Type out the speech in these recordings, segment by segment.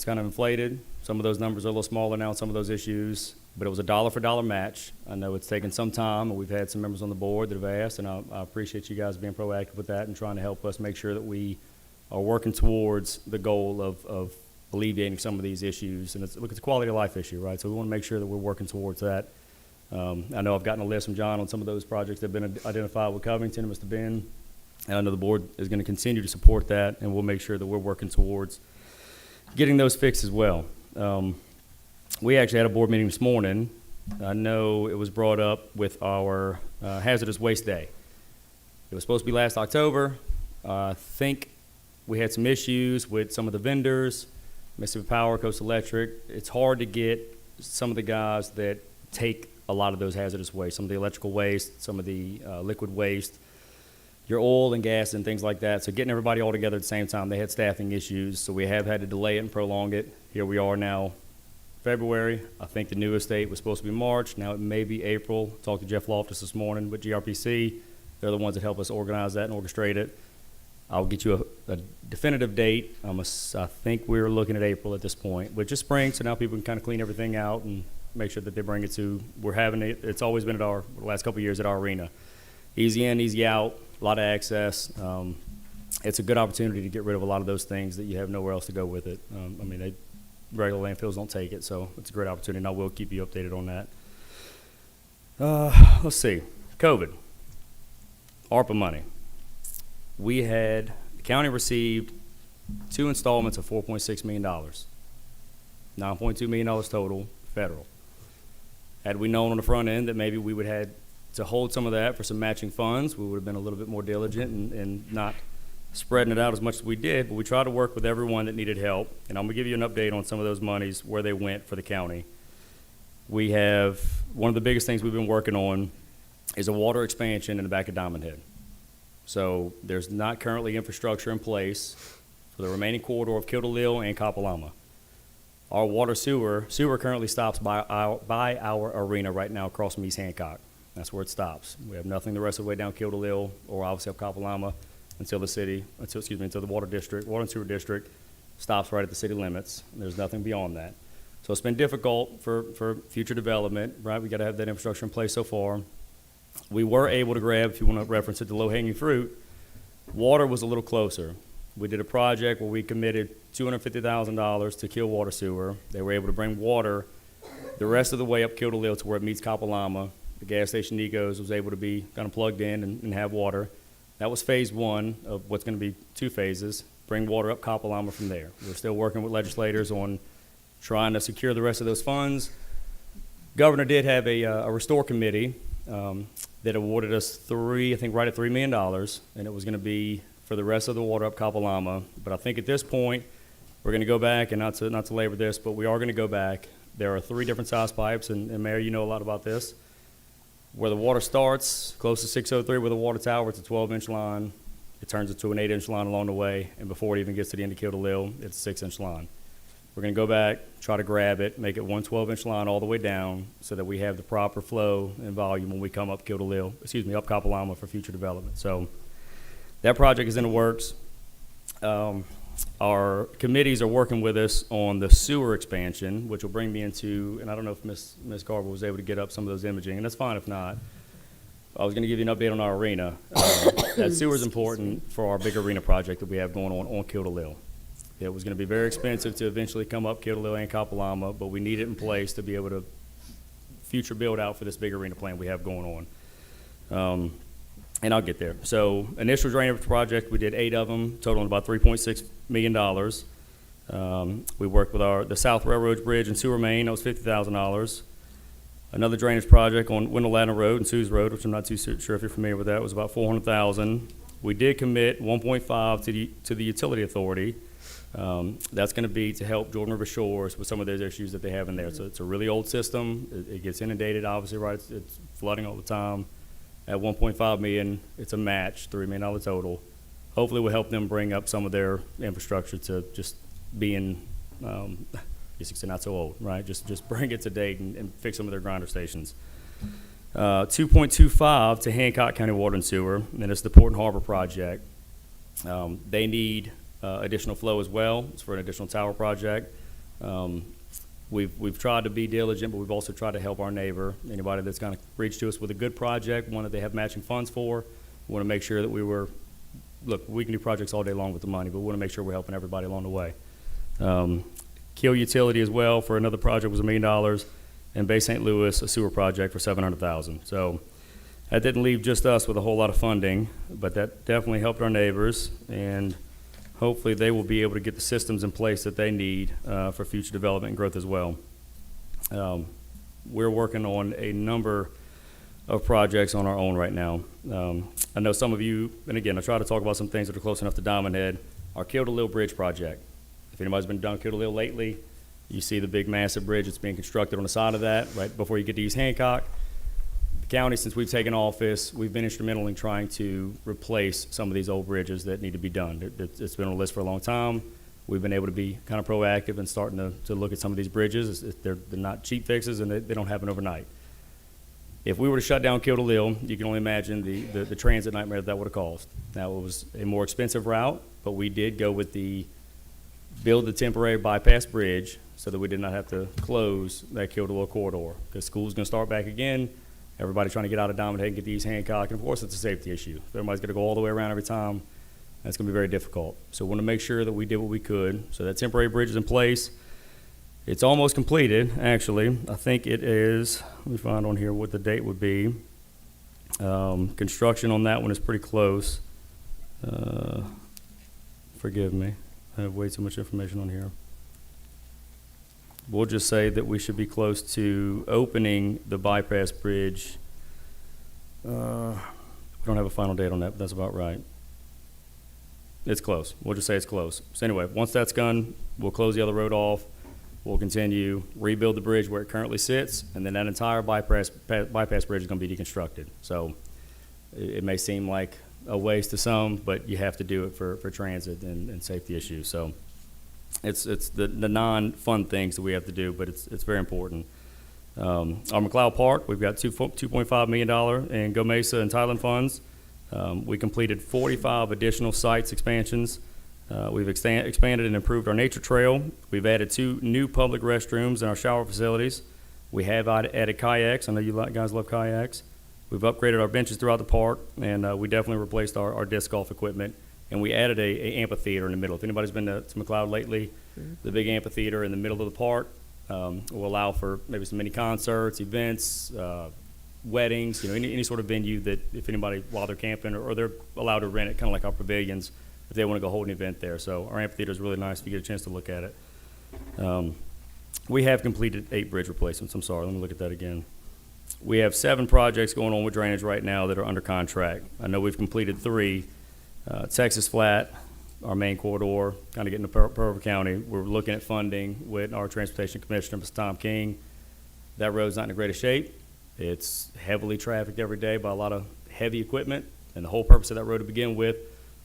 it's kind of inflated. Some of those numbers are a little smaller now, some of those issues, but it was a dollar for dollar match. I know it's taken some time, and we've had some members on the board that have asked, and I appreciate you guys being proactive with that and trying to help us make sure that we are working towards the goal of alleviating some of these issues. And it's a quality of life issue, right? So we want to make sure that we're working towards that. I know I've gotten a list from John on some of those projects that have been identified with Covington and Mr. Ben, and I know the board is going to continue to support that, and we'll make sure that we're working towards getting those fixed as well. We actually had a board meeting this morning. I know it was brought up with our hazardous waste day. It was supposed to be last October. I think we had some issues with some of the vendors, Mississippi Power, Coast Electric. It's hard to get some of the guys that take a lot of those hazardous waste, some of the electrical waste, some of the liquid waste, your oil and gas and things like that. So getting everybody all together at the same time, they had staffing issues, so we have had to delay it and prolong it. Here we are now, February. I think the newest date was supposed to be March. Now it may be April. Talked to Jeff Loftus this morning with GRPC. They're the ones that help us organize that and orchestrate it. I'll get you a definitive date. I think we're looking at April at this point, which is spring, so now people can kind of clean everything out and make sure that they bring it to, we're having it, it's always been at the last couple of years at our arena. Easy in, easy out, a lot of access. It's a good opportunity to get rid of a lot of those things that you have nowhere else to go with it. I mean, regular landfills don't take it, so it's a great opportunity, and I will keep you updated on that. Let's see, COVID, ARPA money. The county received 2 installments of $4.6 million, $9.2 million total federal. Had we known on the front end that maybe we would have to hold some of that for some matching funds, we would have been a little bit more diligent and not spreading it out as much as we did, but we tried to work with everyone that needed help, and I'm gonna give you an update on some of those monies, where they went for the county. We have, one of the biggest things we've been working on is a water expansion in the back of Diamond Head. So there's not currently infrastructure in place for the remaining corridor of Kiltalil and Kapalama. Our water sewer currently stops by our arena right now across from East Hancock. That's where it stops. We have nothing the rest of the way down Kiltalil or obviously up Kapalama until the water and sewer district stops right at the city limits. There's nothing beyond that. So it's been difficult for future development, right? We gotta have that infrastructure in place so far. We were able to grab, if you want to reference it, the low-hanging fruit. Water was a little closer. We did a project where we committed $250,000 to Kill Water Sewer. They were able to bring water the rest of the way up Kiltalil to where it meets Kapalama. The gas station Nico's was able to be kind of plugged in and have water. That was phase 1 of what's going to be 2 phases, bring water up Kapalama from there. We're still working with legislators on trying to secure the rest of those funds. Governor did have a restore committee that awarded us right at $3 million, and it was going to be for the rest of the water up Kapalama. But I think at this point, we're going to go back, and not to labor this, but we are going to go back. There are 3 different size pipes, and Mayor, you know a lot about this. Where the water starts, close to 603 with a water tower, it's a 12-inch line. It turns into an 8-inch line along the way, and before it even gets to the end of Kiltalil, it's a 6-inch line. We're going to go back, try to grab it, make it one 12-inch line all the way down so that we have the proper flow and volume when we come up up Kapalama for future development. So that project is in the works. Our committees are working with us on the sewer expansion, which will bring me into, and I don't know if Ms. Garber was able to get up some of those imaging, and that's fine if not. I was going to give you an update on our arena. That sewer is important for our big arena project that we have going on Kiltalil. It was going to be very expensive to eventually come up Kiltalil and Kapalama, but we need it in place to be able to future build out for this big arena plan we have going on. And I'll get there. So initial drainage project, we did 8 of them, totaling about $3.6 million. We worked with the South Railroad Bridge and sewer main, that was $50,000. Another drainage project on Wendell Ladner Road and Sue's Road, which I'm not too sure if you're familiar with that, was about $400,000. We did commit $1.5 to the utility authority. That's going to be to help Jordan River Shores with some of those issues that they have in there. So it's a really old system. It gets inundated, obviously, right? It's flooding all the time. At $1.5 million, it's a match, $3 million total. Hopefully we'll help them bring up some of their infrastructure to just being, I guess you say not so old, right? Just bring it to date and fix some of their grinder stations. 2.25 to Hancock County Water and Sewer, and it's the Port and Harbor project. They need additional flow as well. It's for an additional tower project. We've tried to be diligent, but we've also tried to help our neighbor. Anybody that's kind of reached to us with a good project, one that they have matching funds for, we want to make sure that look, we can do projects all day long with the money, but we want to make sure we're helping everybody along the way. Kill Utility as well for another project was $1 million, and Bay St. Louis, a sewer project for $700,000. So that didn't leave just us with a whole lot of funding, but that definitely helped our neighbors, and hopefully they will be able to get the systems in place that they need for future development and growth as well. We're working on a number of projects on our own right now. I know some of you, and again, I try to talk about some things that are close enough to Diamond Head, our Kill to Lil Bridge project. If anybody's been down Kill to Lil lately, you see the big massive bridge that's being constructed on the side of that right before you get to East Hancock. The county, since we've taken office, we've been instrumental in trying to replace some of these old bridges that need to be done. It's been on the list for a long time. We've been able to be kind of proactive and starting to look at some of these bridges. They're not cheap fixes, and they don't happen overnight. If we were to shut down Kill to Lil, you can only imagine the transit nightmare that would have caused. Now, it was a more expensive route, but we did go with build the temporary bypass bridge so that we did not have to close that Kill to Lil corridor, because school's going to start back again. Everybody's trying to get out of Diamond Head and get to East Hancock, and of course it's a safety issue. If everybody's going to go all the way around every time, that's going to be very difficult. So we want to make sure that we did what we could. So that temporary bridge is in place. It's almost completed, actually. I think it is. Let me find on here what the date would be. Construction on that one is pretty close. Forgive me. I have way too much information on here. We'll just say that we should be close to opening the bypass bridge. We don't have a final date on that, but that's about right. It's close. We'll just say it's close. So anyway, once that's done, we'll close the other road off. We'll continue, rebuild the bridge where it currently sits, and then that entire bypass bridge is going to be deconstructed. So it may seem like a waste to some, but you have to do it for transit and safety issues. So it's the non-fun things that we have to do, but it's very important. Our McLeod Park, we've got $2.5 million in Go Mesa and Thailand funds. We completed 45 additional sites expansions. We've expanded and improved our nature trail. We've added 2 new public restrooms in our shower facilities. We have added kayaks. I know you guys love kayaks. We've upgraded our benches throughout the park, and we definitely replaced our disc golf equipment. And we added a amphitheater in the middle. If anybody's been to McLeod lately, the big amphitheater in the middle of the park will allow for maybe some mini concerts, events, weddings, any sort of venue that if anybody, while they're camping, or they're allowed to rent it, kind of like our pavilions, if they want to go hold an event there. So our amphitheater is really nice if you get a chance to look at it. We have completed 8 bridge replacements. I'm sorry, let me look at that again. We have 7 projects going on with drainage right now that are under contract. I know we've completed 3. Texas Flat, our main corridor, kind of getting to Pearl County. We're looking at funding with our Transportation Commissioner, Mr. Tom King. That road's not in the greatest shape. It's heavily trafficked every day by a lot of heavy equipment, and the whole purpose of that road to begin with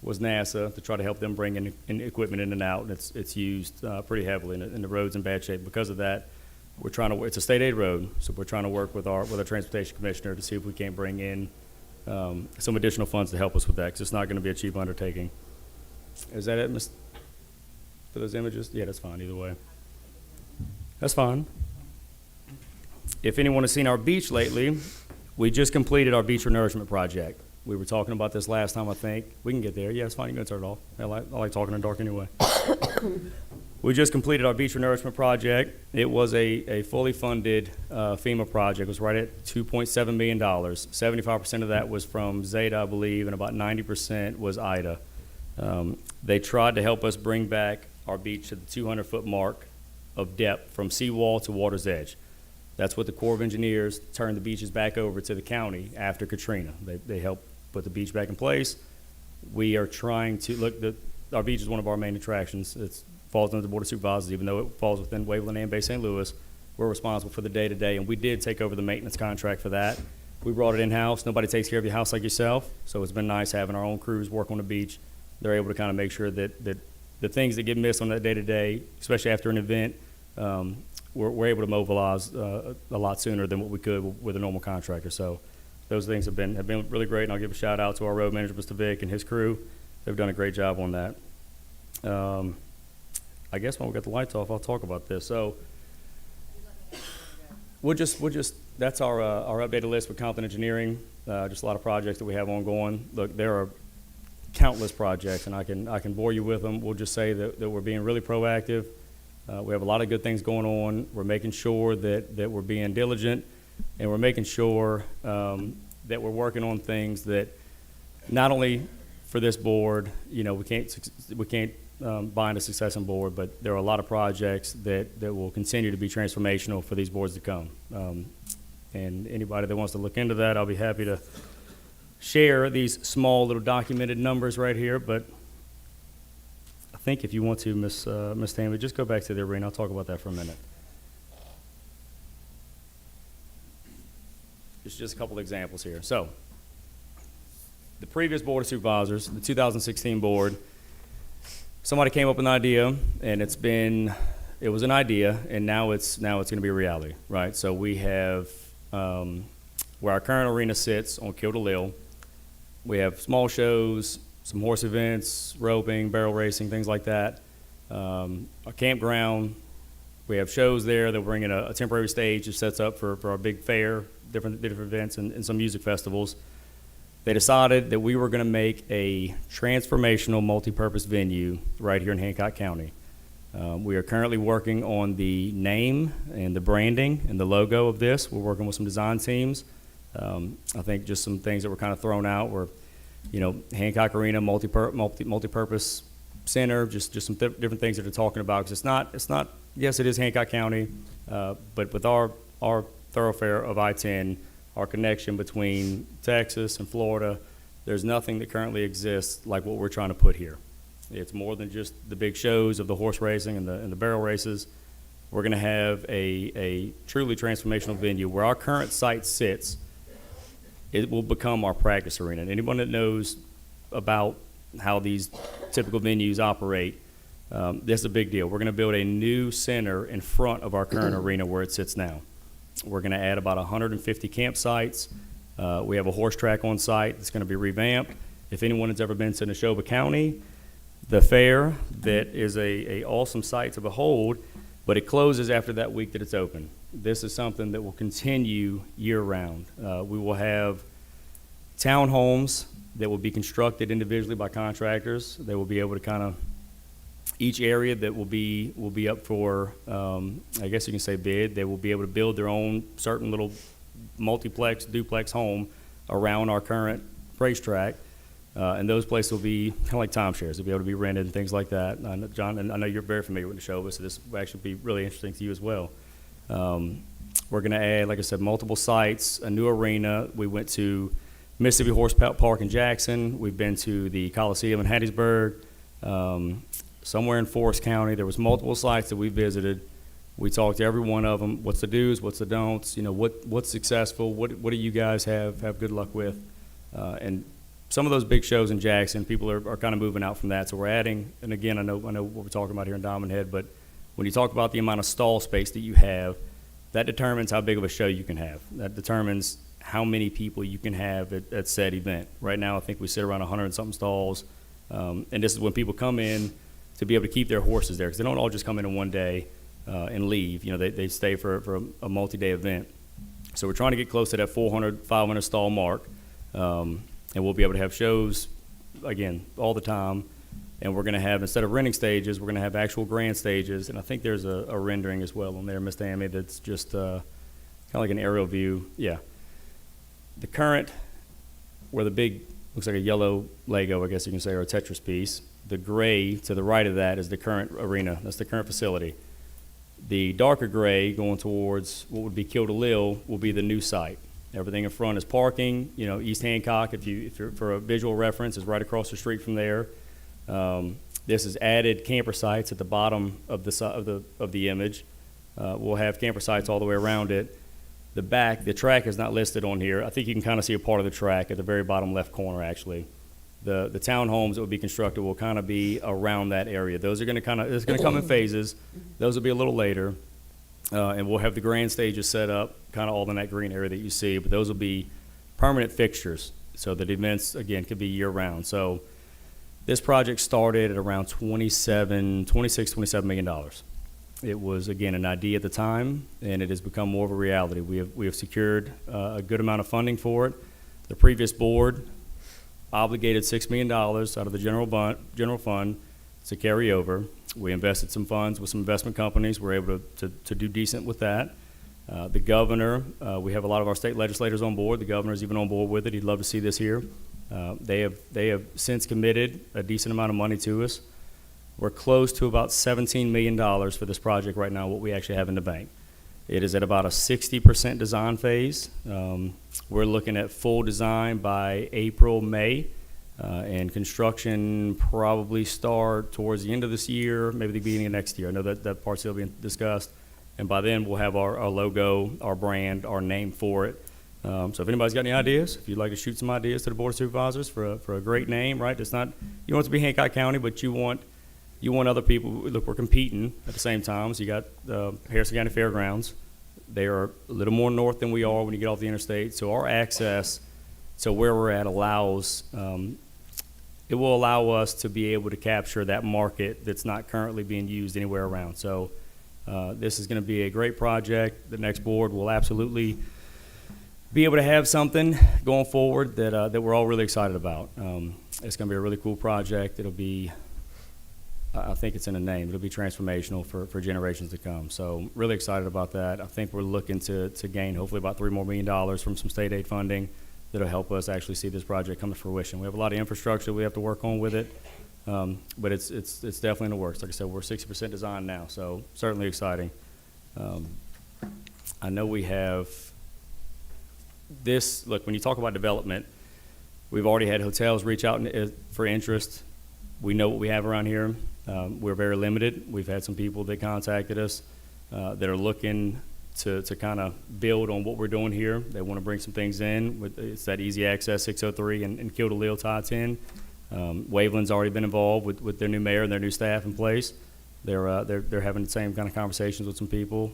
was NASA to try to help them bring in equipment in and out, and it's used pretty heavily, and the road's in bad shape. Because of that, we're trying to. It's a state aid road, so we're trying to work with our Transportation Commissioner to see if we can't bring in some additional funds to help us with that, because it's not going to be a cheap undertaking. Is that it, Ms. For those images? Yeah, that's fine either way. That's fine. If anyone has seen our beach lately, we just completed our beach renourishment project. We were talking about this last time, I think. We can get there. Yeah, it's fine. You can turn it off. I like talking in the dark anyway. We just completed our beach renourishment project. It was a fully funded FEMA project. It was right at $2.7 million. 75% of that was from Zeta, I believe, and about 90% was IDA. They tried to help us bring back our beach to the 200-foot mark of depth from seawall to water's edge. That's what the Corps of Engineers turned the beaches back over to the county after Katrina. They helped put the beach back in place. We are trying to look. Our beach is one of our main attractions. It falls under the Board of Supervisors, even though it falls within Waveland and Bay St. Louis. We're responsible for the day-to-day, and we did take over the maintenance contract for that. We brought it in-house. Nobody takes care of your house like yourself, so it's been nice having our own crews work on the beach. They're able to kind of make sure that the things that get missed on that day-to-day, especially after an event, we're able to mobilize a lot sooner than what we could with a normal contractor. So those things have been really great, and I'll give a shout out to our road manager, Mr. Vic, and his crew. They've done a great job on that. I guess when we got the lights off, I'll talk about this. So that's our updated list with Compton Engineering. Just a lot of projects that we have ongoing. Look, there are countless projects, and I can bore you with them. We'll just say that we're being really proactive. We have a lot of good things going on. We're making sure that we're being diligent, and we're making sure that we're working on things that not only for this board, you know, we can't bind a succession board, but there are a lot of projects that will continue to be transformational for these boards to come. And anybody that wants to look into that, I'll be happy to share these small little documented numbers right here. But I think if you want to, Ms. Tammy, just go back to the arena. I'll talk about that for a minute. Just a couple examples here. So the previous Board of Supervisors, the 2016 board, somebody came up with an idea, and it was an idea, and now it's going to be a reality, right? So we have where our current arena sits on Kill to Lil. We have small shows, some horse events, roping, barrel racing, things like that. A campground. We have shows there that we're bringing a temporary stage that sets up for our big fair, different events, and some music festivals. They decided that we were going to make a transformational multi-purpose venue right here in Hancock County. We are currently working on the name and the branding and the logo of this. We're working with some design teams. I think just some things that were kind of thrown out were, you know, Hancock Arena, multi-purpose center, just some different things that they're talking about. Because it's not. Yes, it is Hancock County, but with our thoroughfare of I-10, our connection between Texas and Florida, there's nothing that currently exists like what we're trying to put here. It's more than just the big shows of the horse racing and the barrel races. We're going to have a truly transformational venue where our current site sits. It will become our practice arena. And anyone that knows about how these typical venues operate, this is a big deal. We're going to build a new center in front of our current arena where it sits now. We're going to add about 150 campsites. We have a horse track on site that's going to be revamped. If anyone has ever been to Neshoba County, the fair, that is a awesome sight to behold, but it closes after that week that it's open. This is something that will continue year-round. We will have townhomes that will be constructed individually by contractors. They will be able to kind of, each area that will be up for, I guess you can say bid, they will be able to build their own certain little multiplex, duplex home around our current racetrack. And those places will be kind of like timeshares. They'll be able to be rented and things like that. John, and I know you're very familiar with Neshoba, so this will actually be really interesting to you as well. We're going to add, like I said, multiple sites, a new arena. We went to Mississippi Horse Park in Jackson. We've been to the Coliseum in Hattiesburg. Somewhere in Forest County, there was multiple sites that we visited. We talked to every one of them. What's the do's? What's the don'ts? You know, what's successful? What do you guys have good luck with? And some of those big shows in Jackson, people are kind of moving out from that. So we're adding, and again, I know what we're talking about here in Diamond Head, but when you talk about the amount of stall space that you have, that determines how big of a show you can have. That determines how many people you can have at said event. Right now, I think we sit around 100 and something stalls, and this is when people come in to be able to keep their horses there, because they don't all just come in one day and leave. You know, they stay for a multi-day event. So we're trying to get close to that 400, 500 stall mark, and we'll be able to have shows, again, all the time. And we're going to have, instead of renting stages, we're going to have actual grand stages. And I think there's a rendering as well on there, Miss Tammy, that's just kind of like an aerial view. Yeah. The current, where the big, looks like a yellow Lego, I guess you can say, or a Tetris piece. The gray to the right of that is the current arena. That's the current facility. The darker gray going towards what would be Kill to Lil will be the new site. Everything in front is parking. You know, East Hancock, if you're for a visual reference, is right across the street from there. This is added camper sites at the bottom of the image. We'll have camper sites all the way around it. The track is not listed on here. I think you can kind of see a part of the track at the very bottom left corner, actually. The townhomes that will be constructed will kind of be around that area. Those are going to it's going to come in phases. Those will be a little later. And we'll have the grand stages set up kind of all in that green area that you see, but those will be permanent fixtures so that events, again, could be year-round. So This project started at around $27 million. It was, again, an idea at the time, and it has become more of a reality. We have secured a good amount of funding for it. The previous board obligated $6 million out of the general fund to carry over. We invested some funds with some investment companies. We're able to do decent with that. The governor, we have a lot of our state legislators on board. The governor is even on board with it. He'd love to see this here. They have since committed a decent amount of money to us. We're close to about $17 million for this project right now, what we actually have in the bank. It is at about a 60% design phase. We're looking at full design by April, May, and construction probably start towards the end of this year, maybe the beginning of next year. I know that part's still being discussed. And by then, we'll have our logo, our brand, our name for it. So if anybody's got any ideas, if you'd like to shoot some ideas to the Board of Supervisors for a great name, right? It's not, you want it to be Hancock County, but you want other people, look, we're competing at the same time. So you got Harrison County Fairgrounds. They are a little more north than we are when you get off the interstate. So our access to where we're at allows, it will allow us to be able to capture that market that's not currently being used anywhere around. So this is going to be a great project. The next board will absolutely be able to have something going forward that we're all really excited about. It's going to be a really cool project. It'll be, I think it's in the name, it'll be transformational for generations to come. So really excited about that. I think we're looking to gain hopefully about $3 more million from some state aid funding that'll help us actually see this project come to fruition. We have a lot of infrastructure we have to work on with it, but it's definitely in the works. Like I said, we're 60% designed now, so certainly exciting. I know we have this, look, when you talk about development, we've already had hotels reach out for interest. We know what we have around here. We're very limited. We've had some people that contacted us that are looking to kind of build on what we're doing here. They want to bring some things in. It's that easy access 603 and Kill to Lil ties in. Waveland's already been involved with their new mayor and their new staff in place. They're having the same kind of conversations with some people.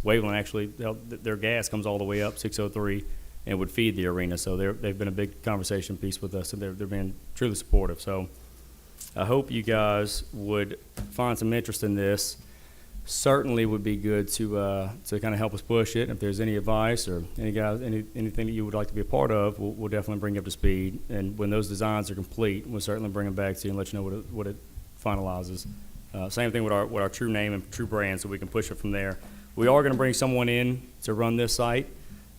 Waveland actually, their gas comes all the way up 603 and would feed the arena. So they've been a big conversation piece with us, and they're being truly supportive. So I hope you guys would find some interest in this. Certainly would be good to kind of help us push it. If there's any advice or anything that you would like to be a part of, we'll definitely bring you up to speed. And when those designs are complete, we'll certainly bring them back to you and let you know what it finalizes. Same thing with our true name and true brand, so we can push it from there. We are going to bring someone in to run this site.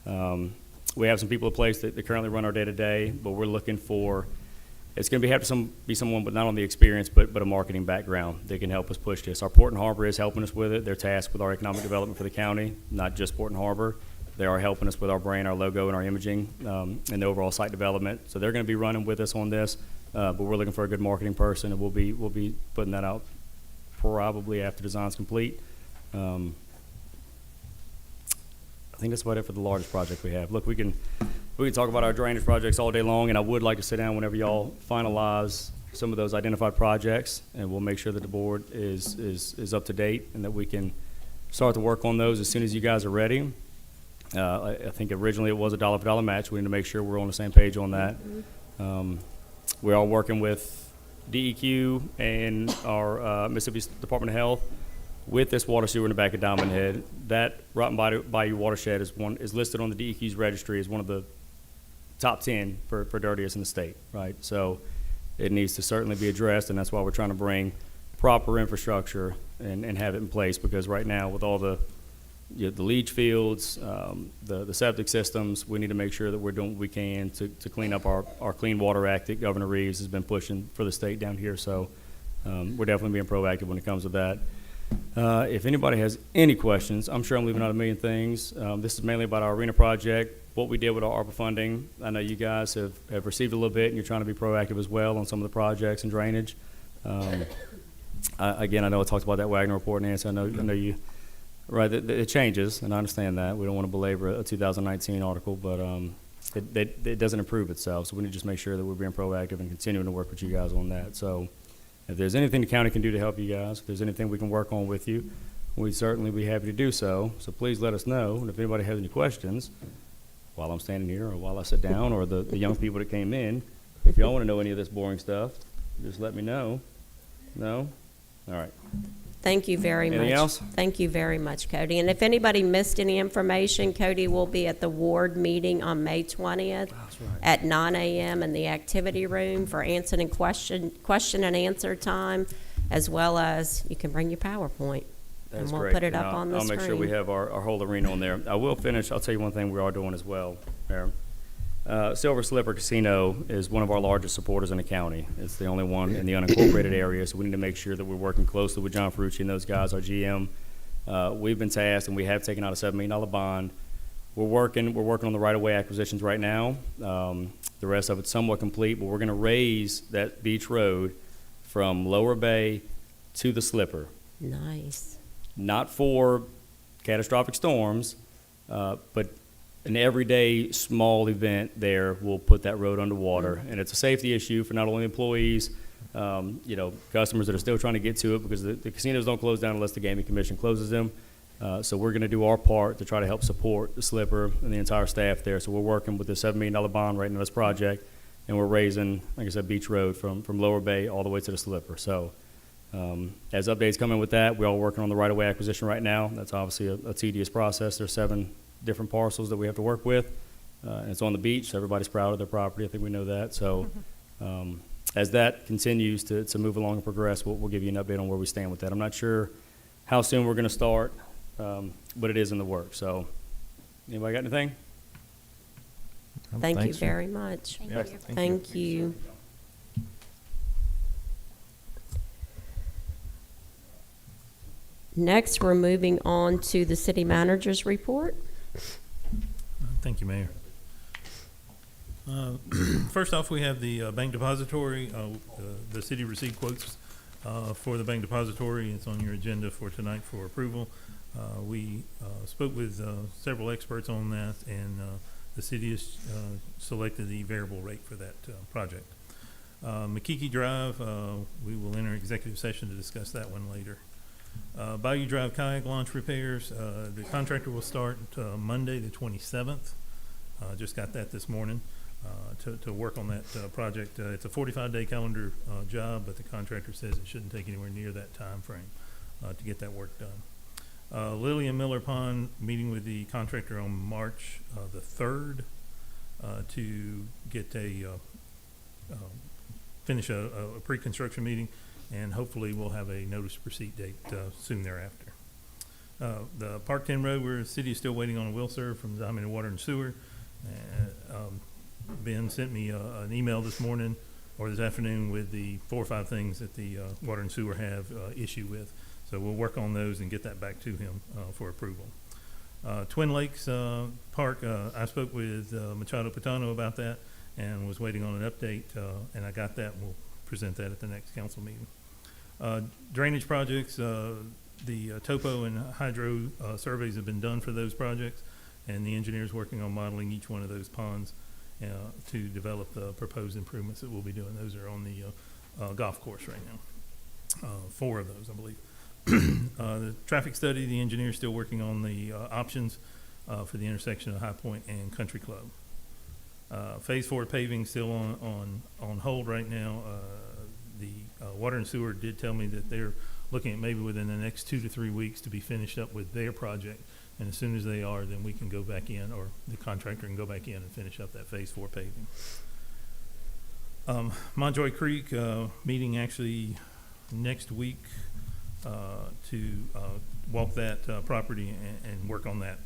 We have some people in place that currently run our day-to-day, but we're looking for, it's going to have to be someone with not only experience, but a marketing background that can help us push this. Our Port and Harbor is helping us with it. They're tasked with our economic development for the county, not just Port and Harbor. They are helping us with our brand, our logo, and our imaging, and the overall site development. So they're going to be running with us on this, but we're looking for a good marketing person, and we'll be putting that out probably after design's complete. I think that's about it for the largest project we have. Look, we can talk about our drainage projects all day long, and I would like to sit down whenever y'all finalize some of those identified projects, and we'll make sure that the board is up to date and that we can start to work on those as soon as you guys are ready. I think originally it was a dollar for dollar match. We need to make sure we're on the same page on that. We are working with DEQ and our Mississippi Department of Health with this water sewer in the back of Diamond Head. That Rotten Bayou watershed is listed on the DEQ's registry as one of the top 10 for dirtiest in the state, right? So it needs to certainly be addressed, and that's why we're trying to bring proper infrastructure and have it in place, because right now with all the leach fields, the septic systems, we need to make sure that we're doing what we can to clean up our Clean Water Act that Governor Reeves has been pushing for the state down here. So we're definitely being proactive when it comes to that. If anybody has any questions, I'm sure I'm leaving out a million things. This is mainly about our arena project, what we did with our ARPA funding. I know you guys have received a little bit, and you're trying to be proactive as well on some of the projects and drainage. Again, I know I talked about that Wagner report, Nancy. I know you. Right, it changes, and I understand that. We don't want to belabor a 2019 article, but it doesn't improve itself, so we need to just make sure that we're being proactive and continuing to work with you guys on that. So if there's anything the county can do to help you guys, if there's anything we can work on with you, we'd certainly be happy to do so. So please let us know, and if anybody has any questions while I'm standing here or while I sit down, or the young people that came in, if y'all want to know any of this boring stuff, just let me know. No? All right. Thank you very much. Anything else? Thank you very much, Cody. And if anybody missed any information, Cody will be at the ward meeting on May 20th That's right. at 9 a.m. in the activity room for answer and question and answer time, as well as you can bring your PowerPoint. That's And we'll great. put it And up on the I'll make sure we screen. have our whole arena on there. I will finish. I'll tell you one thing we are doing as well, Mayor. Silver Slipper Casino is one of our largest supporters in the county. It's the only one in the unincorporated area, so we need to make sure that we're working closely with John Ferrucci and those guys, our GM. We've been tasked, and we have taken out a $7 million bond. We're working on the right-of-way acquisitions right now. The rest of it's somewhat complete, but we're going to raise that beach road from Lower Bay to the Slipper. Nice. Not for catastrophic storms, but an everyday small event there will put that road underwater. And it's a safety issue for not only employees, customers that are still trying to get to it, because the casinos don't close down unless the gaming commission closes them. So we're going to do our part to try to help support the Slipper and the entire staff there. So we're working with the $7 million bond right now, this project, and we're raising, like I said, Beach Road from Lower Bay all the way to the Slipper. So as updates come in with that, we're all working on the right-of-way acquisition right now. That's obviously a tedious process. There's 7 different parcels that we have to work with. And it's on the beach, so everybody's proud of their property. I think we know that. So as that continues to move along and progress, we'll give you an update on where we stand with that. I'm not sure how soon we're going to start, but it is in the works. So anybody got anything? Thank you very much. Thank you. Next, we're moving on to the city manager's report. Thank you, Mayor. First off, we have the bank depository. The city received quotes for the bank depository. It's on your agenda for tonight for approval. We spoke with several experts on that, and the city has selected the variable rate for that project. McKeekee Drive, we will enter executive session to discuss that one later. Bayou Drive kayak launch repairs, the contractor will start Monday the 27th. Just got that this morning to work on that project. It's a 45-day calendar job, but the contractor says it shouldn't take anywhere near that time frame to get that work done. Lily and Miller Pond, meeting with the contractor on March the 3rd to get finish a pre-construction meeting, and hopefully we'll have a notice to proceed date soon thereafter. The Park 10 Road, where the city is still waiting on a will serve from Diamond Water and Sewer. Ben sent me an email this morning or this afternoon with the 4 or 5 things that the Water and Sewer have issue with. So we'll work on those and get that back to him for approval. Twin Lakes Park, I spoke with Machado Patano about that and was waiting on an update, and I got that, and we'll present that at the next council meeting. Drainage projects, the topo and hydro surveys have been done for those projects, and the engineer's working on modeling each one of those ponds to develop the proposed improvements that we'll be doing. Those are on the golf course right now. 4 of those, I believe. The traffic study, the engineer's still working on the options for the intersection of High Point and Country Club. Phase 4 paving still on hold right now. The Water and Sewer did tell me that they're looking at maybe within the next 2 to 3 weeks to be finished up with their project. And as soon as they are, then we can go back in, or the contractor can go back in and finish up that Phase 4 paving. Montjoy Creek meeting actually next week to walk that property and work on that.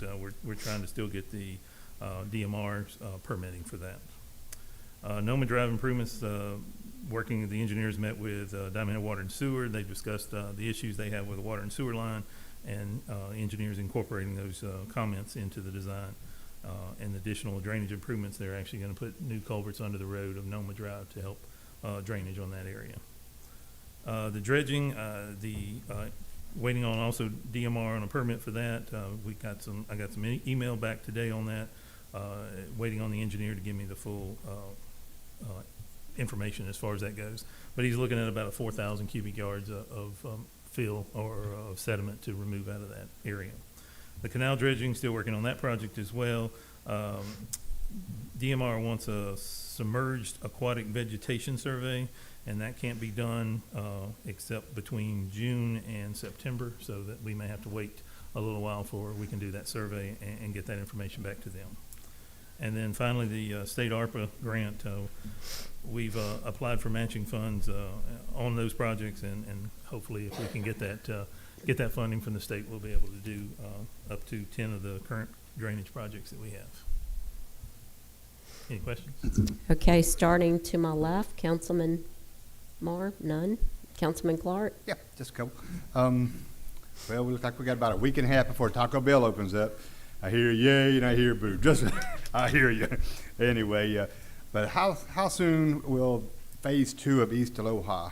We're trying to still get the DMR's permitting for that. Noma Drive improvements, working, the engineers met with Diamond Water and Sewer. They discussed the issues they have with the water and sewer line, and engineers incorporating those comments into the design. And additional drainage improvements, they're actually going to put new culverts under the road of Noma Drive to help drainage on that area. The dredging, waiting on also DMR on a permit for that. I got some email back today on that, waiting on the engineer to give me the full information as far as that goes. But he's looking at about 4,000 cubic yards of fill or of sediment to remove out of that area. The canal dredging, still working on that project as well. DMR wants a submerged aquatic vegetation survey, and that can't be done except between June and September, so that we may have to wait a little while for we can do that survey and get that information back to them. And then finally, the state ARPA grant, we've applied for matching funds on those projects, and hopefully if we can get that funding from the state, we'll be able to do up to 10 of the current drainage projects that we have. Any questions? Okay, starting to my left, Councilman Marr, none. Councilman Clark? Yeah, just a couple. Well, we look like we got about a week and a half before Taco Bell opens up. I hear yay and I hear boo. Just, I hear you. Anyway, but how soon will phase 2 of East Aloha?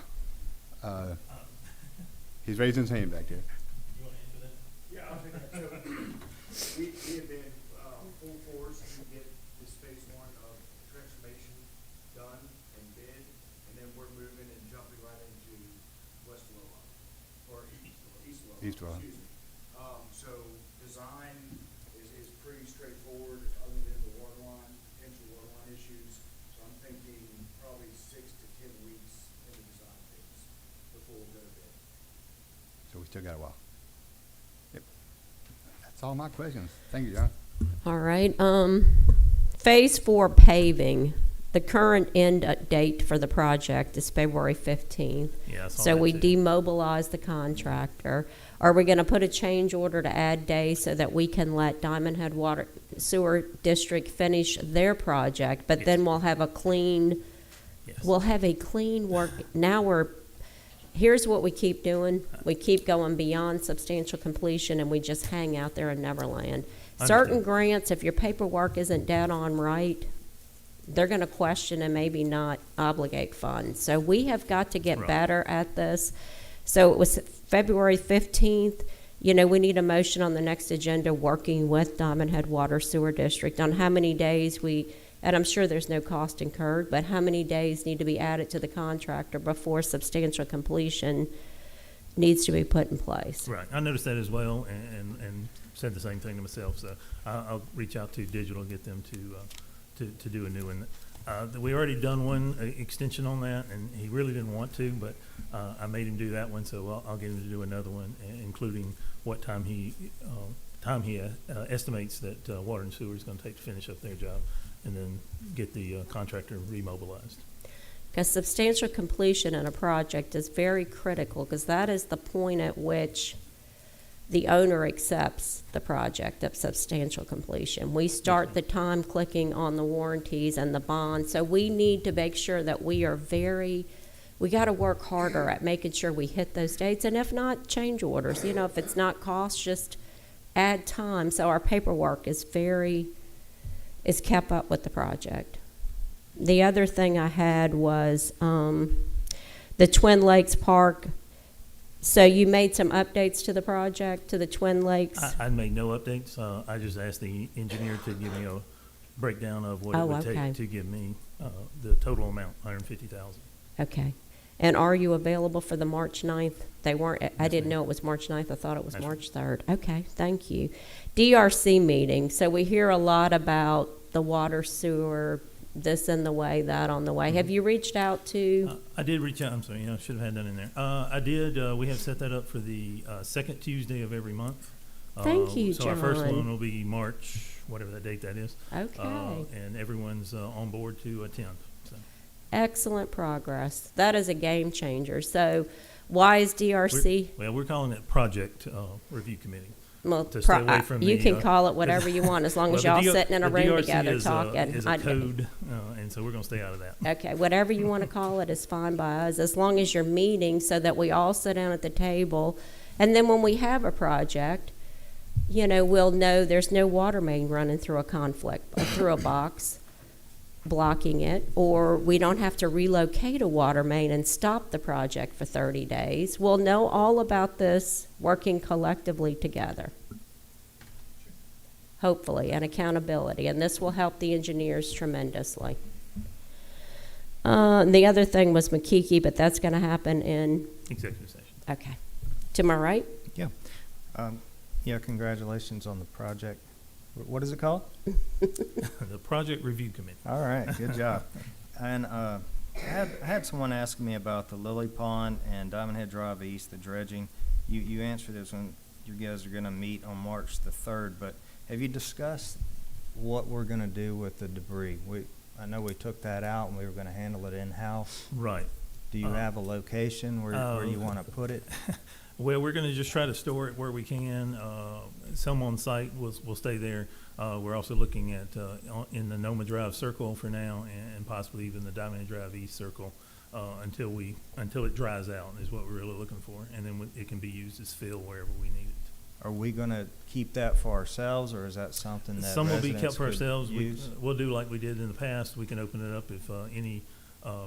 He's raising his hand back there. You want to answer that? Yeah, I'll take that. So, we have been, full force to get this phase 1 of transformation done and bid, and then we're moving and jumping right into West Aloha, or East Aloha. East Aloha. Excuse me. So design is pretty straightforward, other than the water line, potential water line issues. So I'm thinking probably 6 to 10 weeks in the design phase before we go to bid. So we still got a while. Yep. That's all my questions. Thank you, John. All right, phase 4 paving, the current end date for the project is February 15th. Yeah, I saw So that we too. demobilized the contractor. Are we gonna put a change order to add days so that we can let Diamond Head Water Sewer District finish their project? But then Yes. we'll have a clean, Yes. we'll have a clean work, here's what we keep doing. We keep going beyond substantial completion and we just hang out there in Neverland. Certain Understood. grants, if your paperwork isn't dead on right, they're gonna question and maybe not obligate funds. So we have got to get Right. better at this. So it was February 15th. You know, we need a motion on the next agenda working with Diamond Head Water Sewer District on how many days and I'm sure there's no cost incurred, but how many days need to be added to the contractor before substantial completion needs to be put in place. Right, I noticed that as well, and said the same thing to myself, so I'll reach out to Digital, get them to do a new one. We already done one extension on that, and he really didn't want to, but I made him do that one, so I'll get him to do another one, including what time he estimates that Water and Sewer is gonna take to finish up their job, and then get the contractor remobilized. Because substantial completion in a project is very critical, because that is the point at which the owner accepts the project of substantial completion. We start the time clicking on the warranties and the bond, so we need to make sure that we got to work harder at making sure we hit those dates, and if not, change orders. You know, if it's not cost, just add time, so our paperwork is kept up with the project. The other thing I had was the Twin Lakes Park. So you made some updates to the project, to the Twin Lakes? I made no updates. I just asked the engineer to give me a breakdown of what it would okay. take to give me the total amount, $150,000. Okay. And are you available for the March 9th? They weren't, I Yes, didn't ma'am. know it was March 9th. I thought it was That's March 3rd. Okay, thank you. DRC meeting. So we hear a lot about the water sewer, this in the way, that on the way. Have you reached out to? I did reach out. I'm sorry, I should have had that in there. I did. We have set that up for the second Tuesday of every month. Thank you, So our first John. one will be March, whatever that date that is. Okay. And everyone's on board to attend. So Excellent progress. That is a game changer. So why is DRC? we're calling it Project Review Committee. Well, to stay away from you the, can call it whatever you want, as long as Well, y'all the sitting in a the room DRC together is talking. is a code, and so we're going to stay out of that. Okay, whatever you want to call it is fine by us, as long as you're meeting so that we all sit down at the table. And then when we have a project, you know, we'll know there's no water main running through a conflict, through a box blocking it, or we don't have to relocate a water main and stop the project for 30 days. We'll know all about this working collectively together. Hopefully, and accountability, and this will help the engineers tremendously. The other thing was Makiki, but that's going to happen in, Executive session. okay. To my right? Yeah, congratulations on the project. What is it called? The Project Review Committee. All right, good job. And I had someone ask me about the Lily Pond and Diamond Head Drive East, the dredging. You answered this when you guys are gonna meet on March the 3rd, but have you discussed what we're gonna do with the debris? I know we took that out and we were gonna handle it in-house. Right. Do you have a location where you wanna put it? Well, we're gonna just try to store it where we can. Some on site will stay there. We're also looking at, in the Noma Drive Circle for now, and possibly even the Diamond Drive East Circle, until it dries out is what we're really looking for. And then it can be used as fill wherever we need it. Are we gonna keep that for ourselves, or is that something that Some will be residents kept for could ourselves. use? We'll do like we did in the past. We can open it up if, any,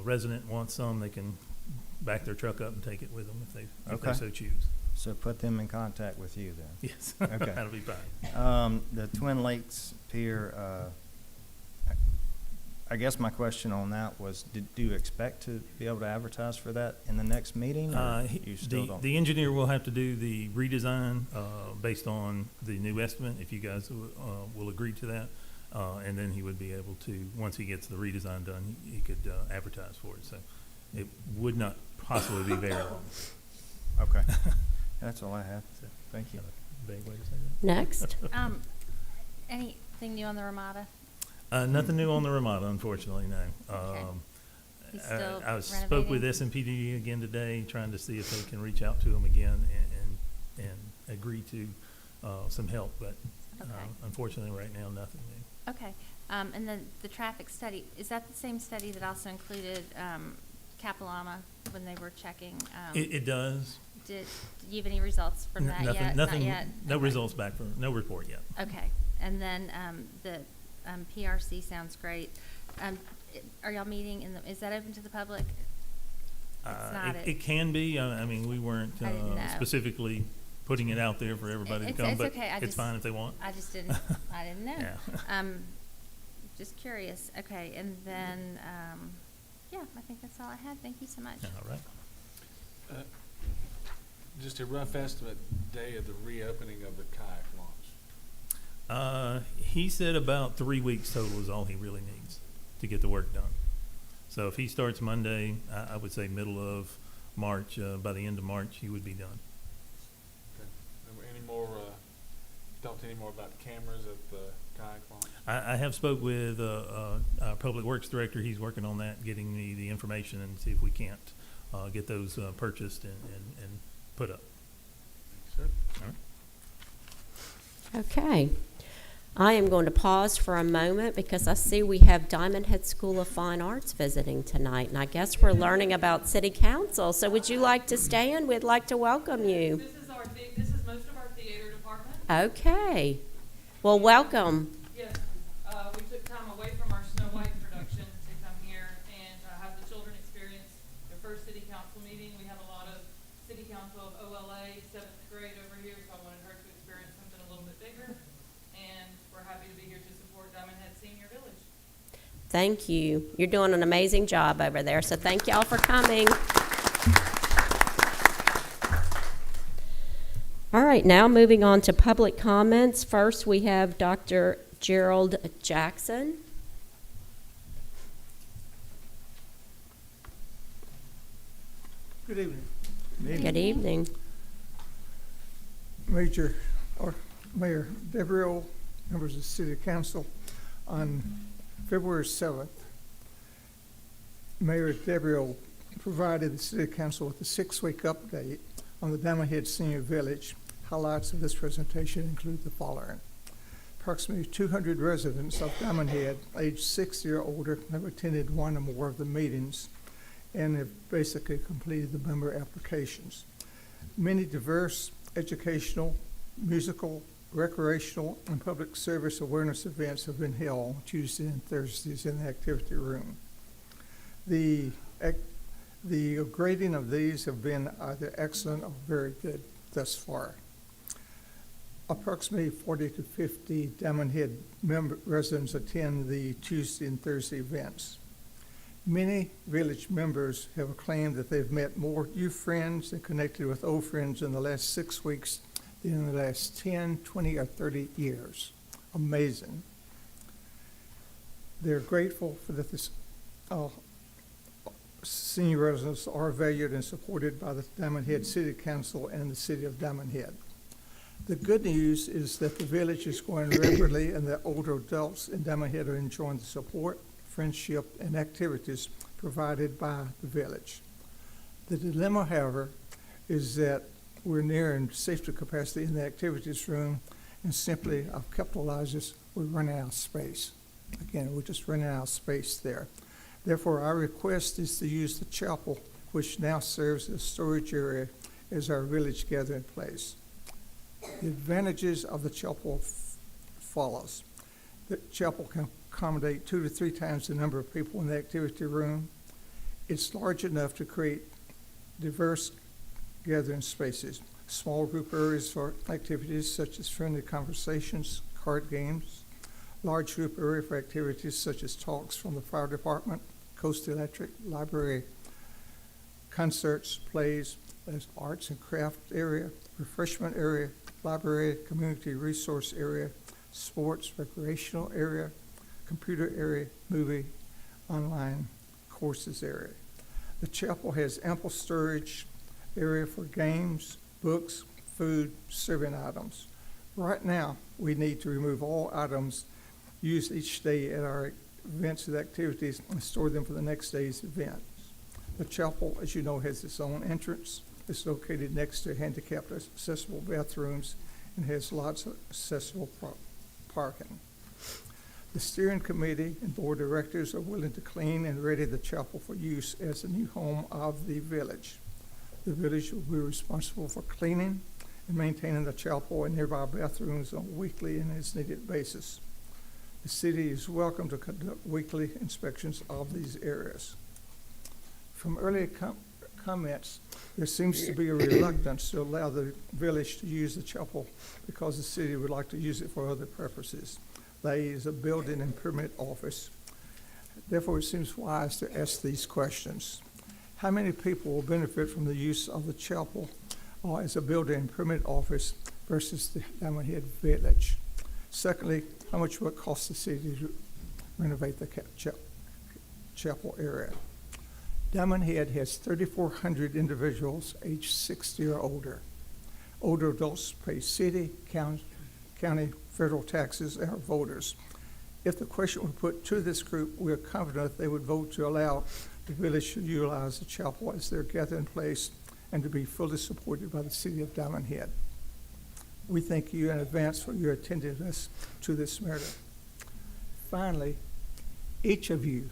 resident wants some, they can back their truck up and take it with them if they Okay. so choose. So put them in contact with you then. Yes. Okay. That'll be fine. The Twin Lakes Pier, I guess my question on that was, do you expect to be able to advertise for that in the next meeting, or you still don't? The engineer will have to do the redesign, based on the new estimate, if you guys, will agree to that. And then he would be able to, once he gets the redesign done, he could, advertise for it. So it would not possibly be very long. Okay. That's all I have. Thank you. Vague way to say that. Next. Anything new on the Ramada? Nothing new on the Ramada, unfortunately, no. Okay. He's still I spoke with renovating? SMPD again today, trying to see if they can reach out to him again and agree to, some help, but, Okay. unfortunately, right now, nothing new. Okay, and then the traffic study, is that the same study that also included, Capilama when they were checking? It does. Do you have any results from that Nothing- yet? Not Nothing, yet? no Okay. results back from, no report yet. Okay, and then, the, PRC sounds great. Are y'all meeting is that open to the public? Not It can be, I mean, we weren't, I didn't know. specifically putting it out there for everybody to It's- come, it's but okay, I it's just- fine if they want. I just didn't, I didn't know. Yeah. Just curious. Okay, and then, yeah, I think that's all I had. Thank you so much. All right. Just a rough estimate day of the reopening of the kayak launch. He said about 3 weeks total is all he really needs to get the work done. So if he starts Monday, I would say middle of March, by the end of March, he would be done. Okay. Any more, talked any more about cameras at the kayak launch? I have spoke with, our Public Works Director. He's working on that, getting me the information and see if we can't, get those, purchased and put up. Sir? All right. Okay. I am going to pause for a moment because I see we have Diamond Head School of Fine Arts visiting tonight, and I guess we're learning about city council. So would you like to stand? We'd like to welcome you. This is most of our theater department. Okay. Well, welcome. Yes, we took time away from our Snow White production to come here and have the children experience their first city council meeting. We have a lot of city council of OLA, 7th grade over here, so I wanted her to experience something a little bit bigger. And we're happy to be here to support Diamond Head Senior Village. Thank you. You're doing an amazing job over there, so thank y'all for coming. All right, now moving on to public comments. First, we have Dr. Gerald Jackson. Good evening. Good evening. Mayor Devereaux, members of the City Council, on February 7th, Mayor Devereaux provided the City Council with a 6-week update on the Diamond Head Senior Village. Highlights of this presentation include the following. Approximately 200 residents of Diamond Head, aged 60 or older, have attended one or more of the meetings and have basically completed the member applications. Many diverse educational, musical, recreational, and public service awareness events have been held on Tuesday and Thursdays in the activity room. The grading of these have been either excellent or very good thus far. Approximately 40 to 50 Diamond Head residents attend the Tuesday and Thursday events. Many village members have claimed that they've met more new friends and connected with old friends in the last 6 weeks than in the last 10, 20, or 30 years. Amazing. They're grateful for this. senior residents are valued and supported by the Diamond Head City Council and the City of Diamond Head. The good news is that the village is growing rapidly and that older adults in Diamond Head are enjoying the support, friendship, and activities provided by the village. The dilemma, however, is that we're nearing safety capacity in the activities room, and simply, I've capitalized this, we're running out of space. Again, we're just running out of space there. Therefore, our request is to use the chapel, which now serves as a storage area, as our village gathering place. The advantages of the chapel follows. The chapel can accommodate 2 to 3 times the number of people in the activity room. It's large enough to create diverse gathering spaces, small group areas for activities such as friendly conversations, card games, large group area for activities such as talks from the fire department, Coast Electric, library, concerts, plays, there's arts and craft area, refreshment area, library, community resource area, sports, recreational area, computer area, movie, online courses area. The chapel has ample storage area for games, books, food, serving items. Right now, we need to remove all items used each day at our events and activities and store them for the next day's events. The chapel, as you know, has its own entrance. It's located next to handicapped accessible bathrooms and has lots of accessible parking. The steering committee and board of directors are willing to clean and ready the chapel for use as a new home of the village. The village will be responsible for cleaning and maintaining the chapel and nearby bathrooms on a weekly and as needed basis. The city is welcome to conduct weekly inspections of these areas. From earlier comments, there seems to be a reluctance to allow the village to use the chapel because the city would like to use it for other purposes. That is a building and permit office. Therefore, it seems wise to ask these questions. How many people will benefit from the use of the chapel as a building and permit office versus the Diamond Head Village? Secondly, how much will it cost the city to renovate the chapel area? Diamond Head has 3,400 individuals aged 60 or older. Older adults pay city, county, federal taxes, and are voters. If the question were put to this group, we are confident they would vote to allow the village to utilize the chapel as their gathering place and to be fully supported by the city of Diamond Head. We thank you in advance for your attentiveness to this matter. Finally, each of you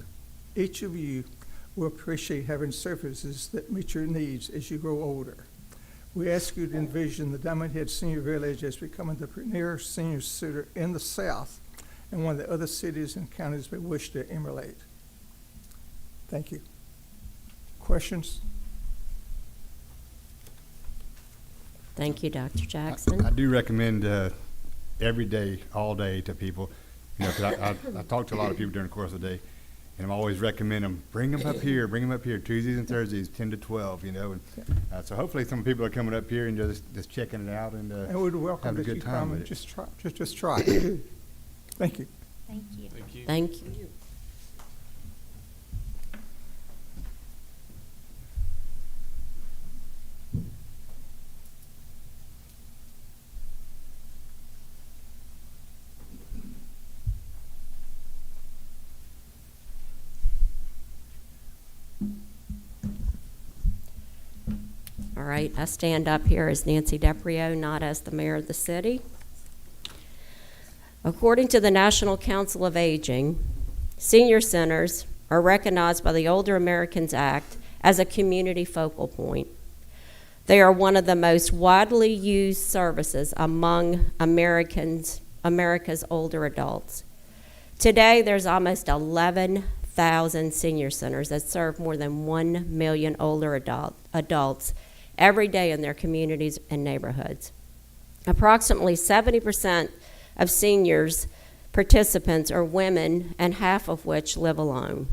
will appreciate having services that meet your needs as you grow older. We ask you to envision the Diamond Head Senior Village as becoming the premier senior center in the South and one of the other cities and counties we wish to emulate. Thank you. Questions? Thank you, Dr. Jackson. I do recommend every day, all day to people, you know, 'cause I talk to a lot of people during the course of the day, and I'm always recommend them, bring them up here, Tuesdays and Thursdays, 10 to 12, you know. And so hopefully some people are coming up here and just checking it out and And we'd welcome having a that you good time come with and it. just try. Thank you. Thank you. Thank you. Thank you. All right, I stand up here as Nancy DePrio, not as the mayor of the city. According to the National Council of Aging, senior centers are recognized by the Older Americans Act as a community focal point. They are one of the most widely used services among America's older adults. Today, there's almost 11,000 senior centers that serve more than 1 million older adults every day in their communities and neighborhoods. Approximately 70% of seniors participants are women, and half of which live alone.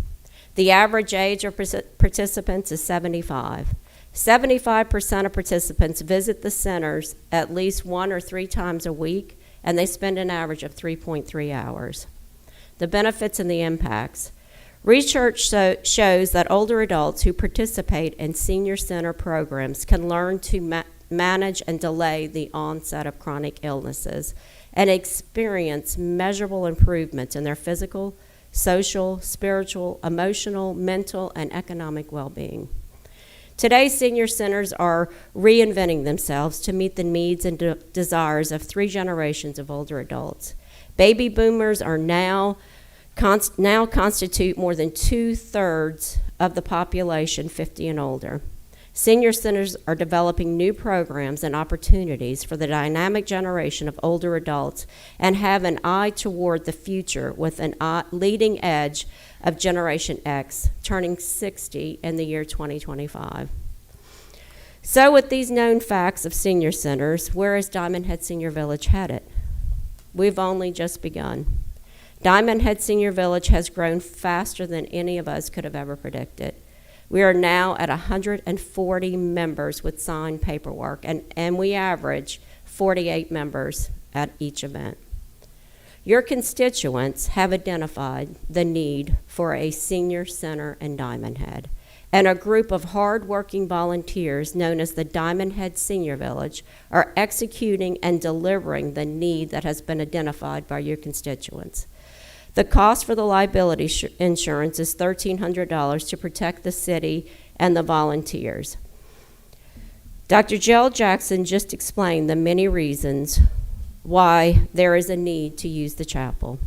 The average age of participants is 75. 75% of participants visit the centers at least 1 or 3 times a week, and they spend an average of 3.3 hours. The benefits and the impacts. Research shows that older adults who participate in senior center programs can learn to manage and delay the onset of chronic illnesses and experience measurable improvements in their physical, social, spiritual, emotional, mental, and economic well-being. Today, senior centers are reinventing themselves to meet the needs and desires of 3 generations of older adults. Baby boomers are now constitute more than 2/3 of the population 50 and older. Senior centers are developing new programs and opportunities for the dynamic generation of older adults and have an eye toward the future with an leading edge of Generation X, turning 60 in the year 2025. So with these known facts of senior centers, where is Diamond Head Senior Village headed? We've only just begun. Diamond Head Senior Village has grown faster than any of us could have ever predicted. We are now at 140 members with signed paperwork, and we average 48 members at each event. Your constituents have identified the need for a senior center in Diamond Head, and a group of hard-working volunteers known as the Diamond Head Senior Village are executing and delivering the need that has been identified by your constituents. The cost for the liability insurance is $1,300 to protect the city and the volunteers. Dr. Jill Jackson just explained the many reasons why there is a need to use the chapel.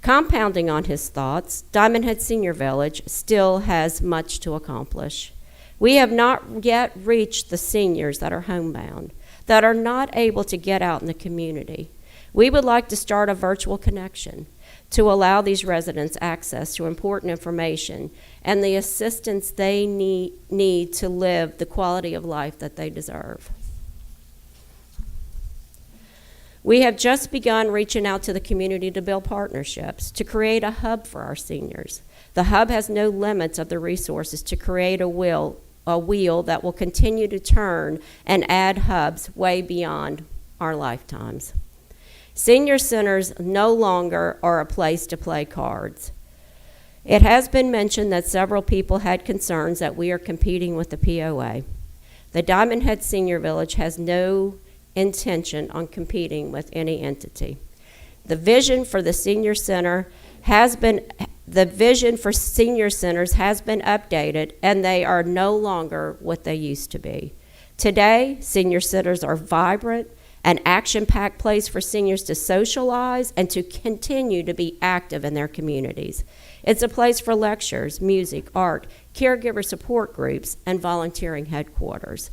Compounding on his thoughts, Diamond Head Senior Village still has much to accomplish. We have not yet reached the seniors that are homebound, that are not able to get out in the community. We would like to start a virtual connection to allow these residents access to important information and the assistance they need to live the quality of life that they deserve. We have just begun reaching out to the community to build partnerships, to create a hub for our seniors. The hub has no limits of the resources to create a wheel that will continue to turn and add hubs way beyond our lifetimes. Senior centers no longer are a place to play cards. It has been mentioned that several people had concerns that we are competing with the POA. The Diamond Head Senior Village has no intention on competing with any entity. The vision for senior centers has been updated, and they are no longer what they used to be. Today, senior centers are vibrant, an action-packed place for seniors to socialize and to continue to be active in their communities. It's a place for lectures, music, art, caregiver support groups, and volunteering headquarters.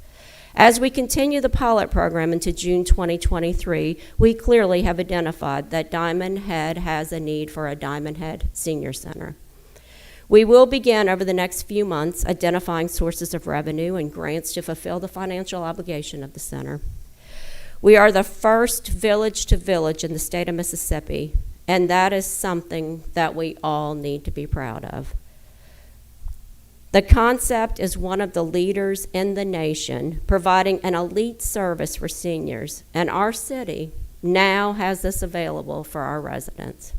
As we continue the pilot program into June 2023, we clearly have identified that Diamond Head has a need for a Diamond Head Senior Center. We will begin over the next few months identifying sources of revenue and grants to fulfill the financial obligation of the center. We are the first village-to-village in the state of Mississippi, and that is something that we all need to be proud of. The concept is one of the leaders in the nation, providing an elite service for seniors, and our city now has this available for our residents.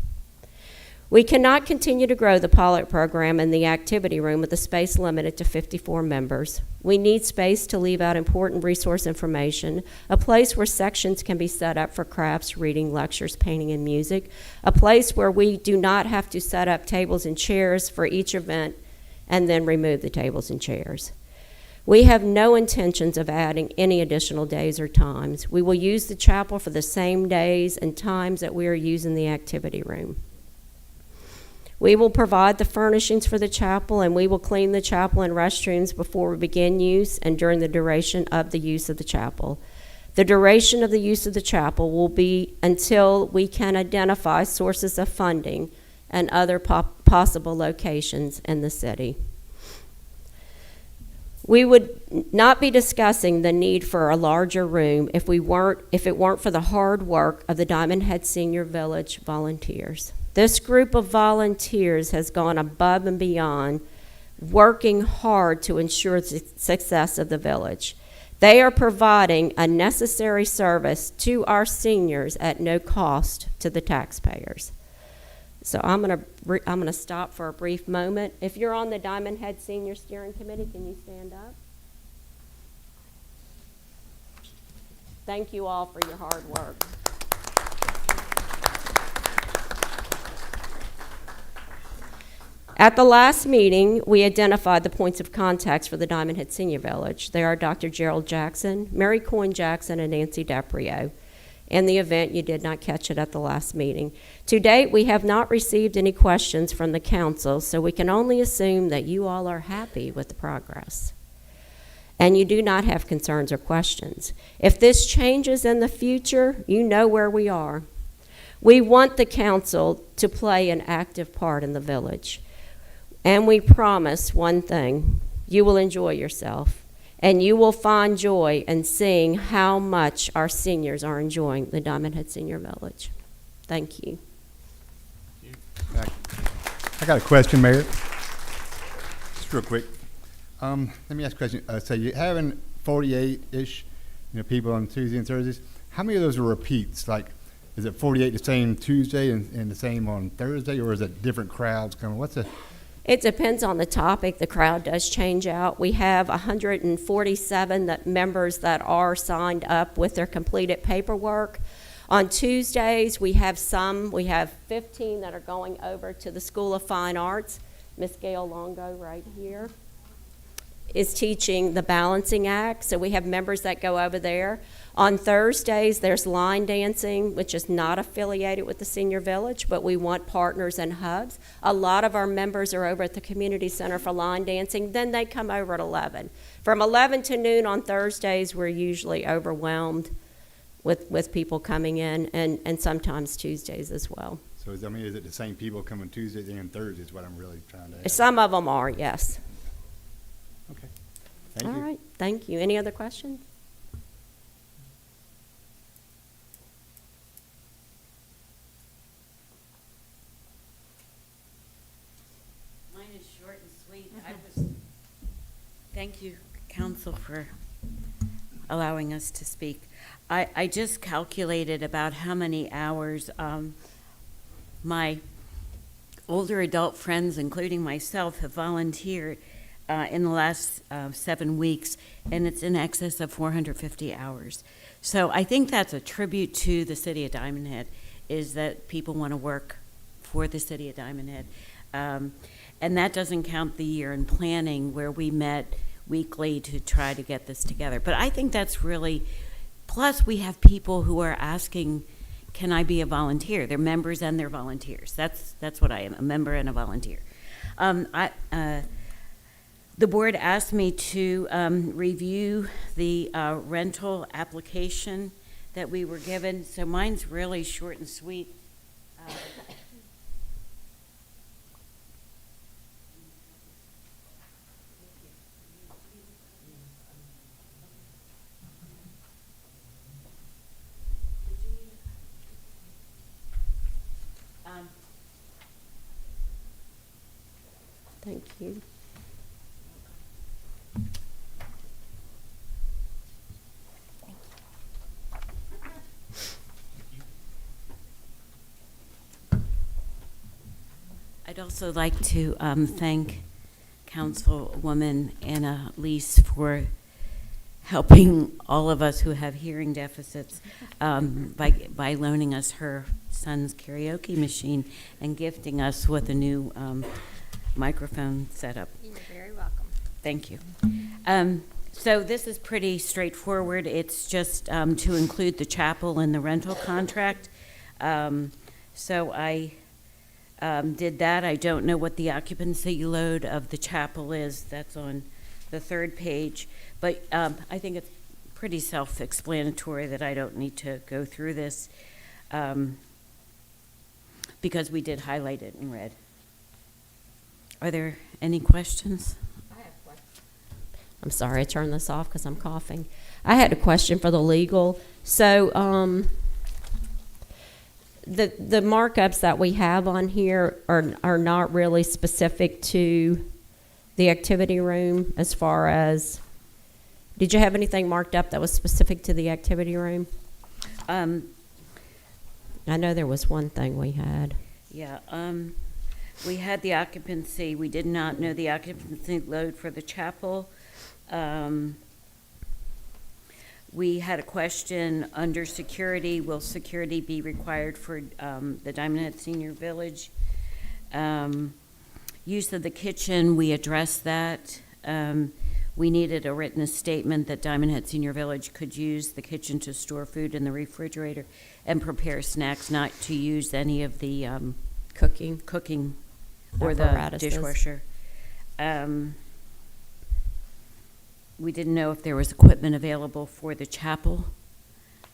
We cannot continue to grow the pilot program in the activity room with a space limited to 54 members. We need space to leave out important resource information, a place where sections can be set up for crafts, reading, lectures, painting, and music, a place where we do not have to set up tables and chairs for each event and then remove the tables and chairs. We have no intentions of adding any additional days or times. We will use the chapel for the same days and times that we are using the activity room. We will provide the furnishings for the chapel, and we will clean the chapel and restrooms before we begin use and during the duration of the use of the chapel. The duration of the use of the chapel will be until we can identify sources of funding and other possible locations in the city. We would not be discussing the need for a larger room if it weren't for the hard work of the Diamond Head Senior Village volunteers. This group of volunteers has gone above and beyond, working hard to ensure the success of the village. They are providing a necessary service to our seniors at no cost to the taxpayers. So I'm gonna stop for a brief moment. If you're on the Diamond Head Senior Steering Committee, can you stand up? Thank you all for your hard work. At the last meeting, we identified the points of contacts for the Diamond Head Senior Village. They are Dr. Gerald Jackson, Mary Coyne Jackson, and Nancy Daprio. In the event you did not catch it at the last meeting. To date, we have not received any questions from the council, so we can only assume that you all are happy with the progress. And you do not have concerns or questions. If this changes in the future, you know where we are. We want the council to play an active part in the village. And we promise one thing, you will enjoy yourself, and you will find joy in seeing how much our seniors are enjoying the Diamond Head Senior Village. Thank you. I got a question, Mayor. Just real quick. Let me ask a question. So you're having 48-ish, people on Tuesday and Thursdays. How many of those are repeats? Like, is it 48 the same Tuesday and the same on Thursday, or is it different crowds coming? It depends on the topic. The crowd does change out. We have 147 members that are signed up with their completed paperwork. On Tuesdays, we have 15 that are going over to the School of Fine Arts. Miss Gail Longo right here is teaching the balancing act, so we have members that go over there. On Thursdays, there's line dancing, which is not affiliated with the Senior Village, but we want partners and hubs. A lot of our members are over at the Community Center for line dancing. Then they come over at 11. From 11 to noon on Thursdays, we're usually overwhelmed with people coming in, and sometimes Tuesdays as well. So is it the same people coming Tuesdays and Thursdays is what I'm really trying to ask? Some of them are, yes. Okay. Thank you. All right, thank you. Any other questions? Mine is short and sweet. Thank you, council, for allowing us to speak. I just calculated about how many hours my older adult friends, including myself, have volunteered in the last 7 weeks, and it's in excess of 450 hours. So I think that's a tribute to the city of Diamond Head, is that people want to work for the city of Diamond Head. And that doesn't count the year in planning where we met weekly to try to get this together. But I think that's really, plus we have people who are asking, can I be a volunteer? They're members and they're volunteers. That's what I am, a member and a volunteer. The board asked me to review the rental application that we were given, so mine's really short and sweet. Thank you. I'd also like to thank Councilwoman Anna Lees for helping all of us who have hearing deficits by loaning us her son's karaoke machine and gifting us with a new microphone setup. You're very welcome. Thank you. So this is pretty straightforward. It's just to include the chapel in the rental contract. So I did that. I don't know what the occupancy load of the chapel is. That's on the third page. But I think it's pretty self-explanatory that I don't need to go through this because we did highlight it in red. Are there any questions? I'm sorry, I turned this off because I'm coughing. I had a question for the legal. So the markups that we have on here are not really specific to the activity room as far as, did you have anything marked up that was specific to the activity room? I know there was one thing we had. Yeah, we had the occupancy, we did not know the occupancy load for the chapel. We had a question under security, will security be required for the Diamond Head Senior Village? Use of the kitchen, we addressed that. We needed a written statement that Diamond Head Senior Village could use the kitchen to store food in the refrigerator and prepare snacks, not to use any of the cooking or the Apparatuses. dishwasher. We didn't know if there was equipment available for the chapel.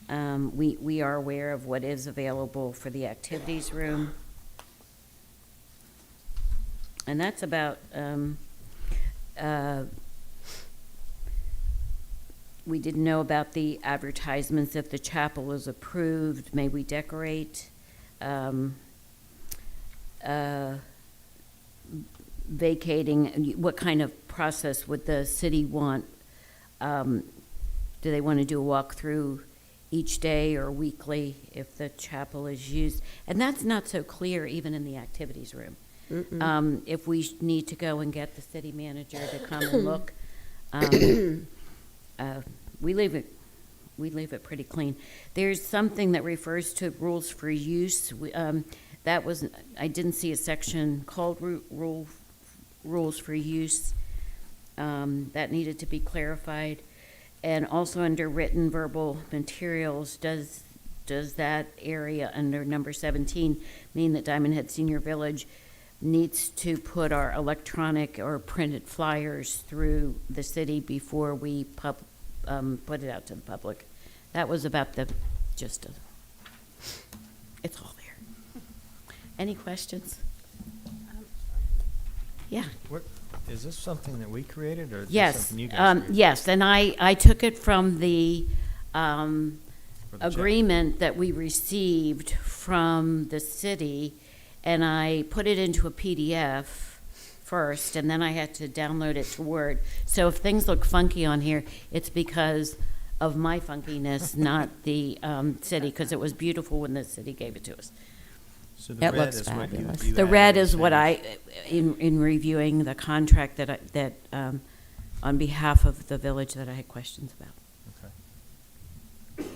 We are aware of what is available for the activities room. And that's about, we didn't know about the advertisements. If the chapel is approved, may we decorate? Vacating, what kind of process would the city want? Do they want to do a walkthrough each day or weekly if the chapel is used? And that's not so clear even in the activities room. If we need to go and get the city manager to come and look, we leave it pretty clean. There's something that refers to rules for use. That was, I didn't see a section called rules for use. That needed to be clarified. And also under written verbal materials, does that area under number 17 mean that Diamond Head Senior Village needs to put our electronic or printed flyers through the city before we put it out to the public? That was about it's all there. Any questions? Yeah. Is this something that we created, or is this Yes, something you guys created? yes, and I took it from the For the check? agreement that we received from the city, and I put it into a PDF first, and then I had to download it to Word. So if things look funky on here, it's because of my funkiness, not the city, because it was beautiful when the city gave it to us. So the It red looks is what fabulous. you The added red and is what changed. in reviewing the contract that on behalf of the village that I had questions about. Okay.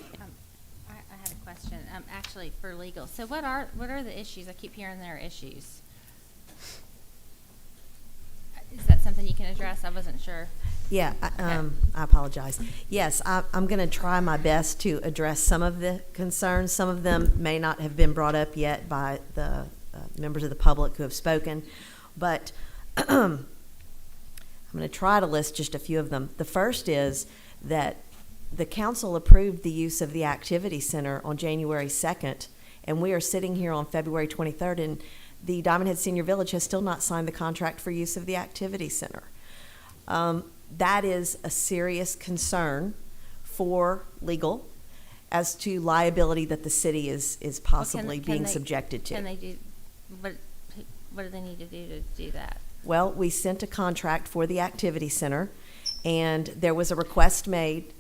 I had a question, actually for legal. So what are the issues? I keep hearing there are issues. Is that something you can address? I wasn't sure. Yeah, I apologize. Yes, I'm going to try my best to address some of the concerns. Some of them may not have been brought up yet by the members of the public who have spoken, but I'm going to try to list just a few of them. The first is that the council approved the use of the activity center on January 2nd, and we are sitting here on February 23rd, and the Diamond Head Senior Village has still not signed the contract for use of the activity center. That is a serious concern for legal as to liability that the city is possibly being subjected to. Can they do, what do they need to do that? Well, we sent a contract for the activity center, and there was a request made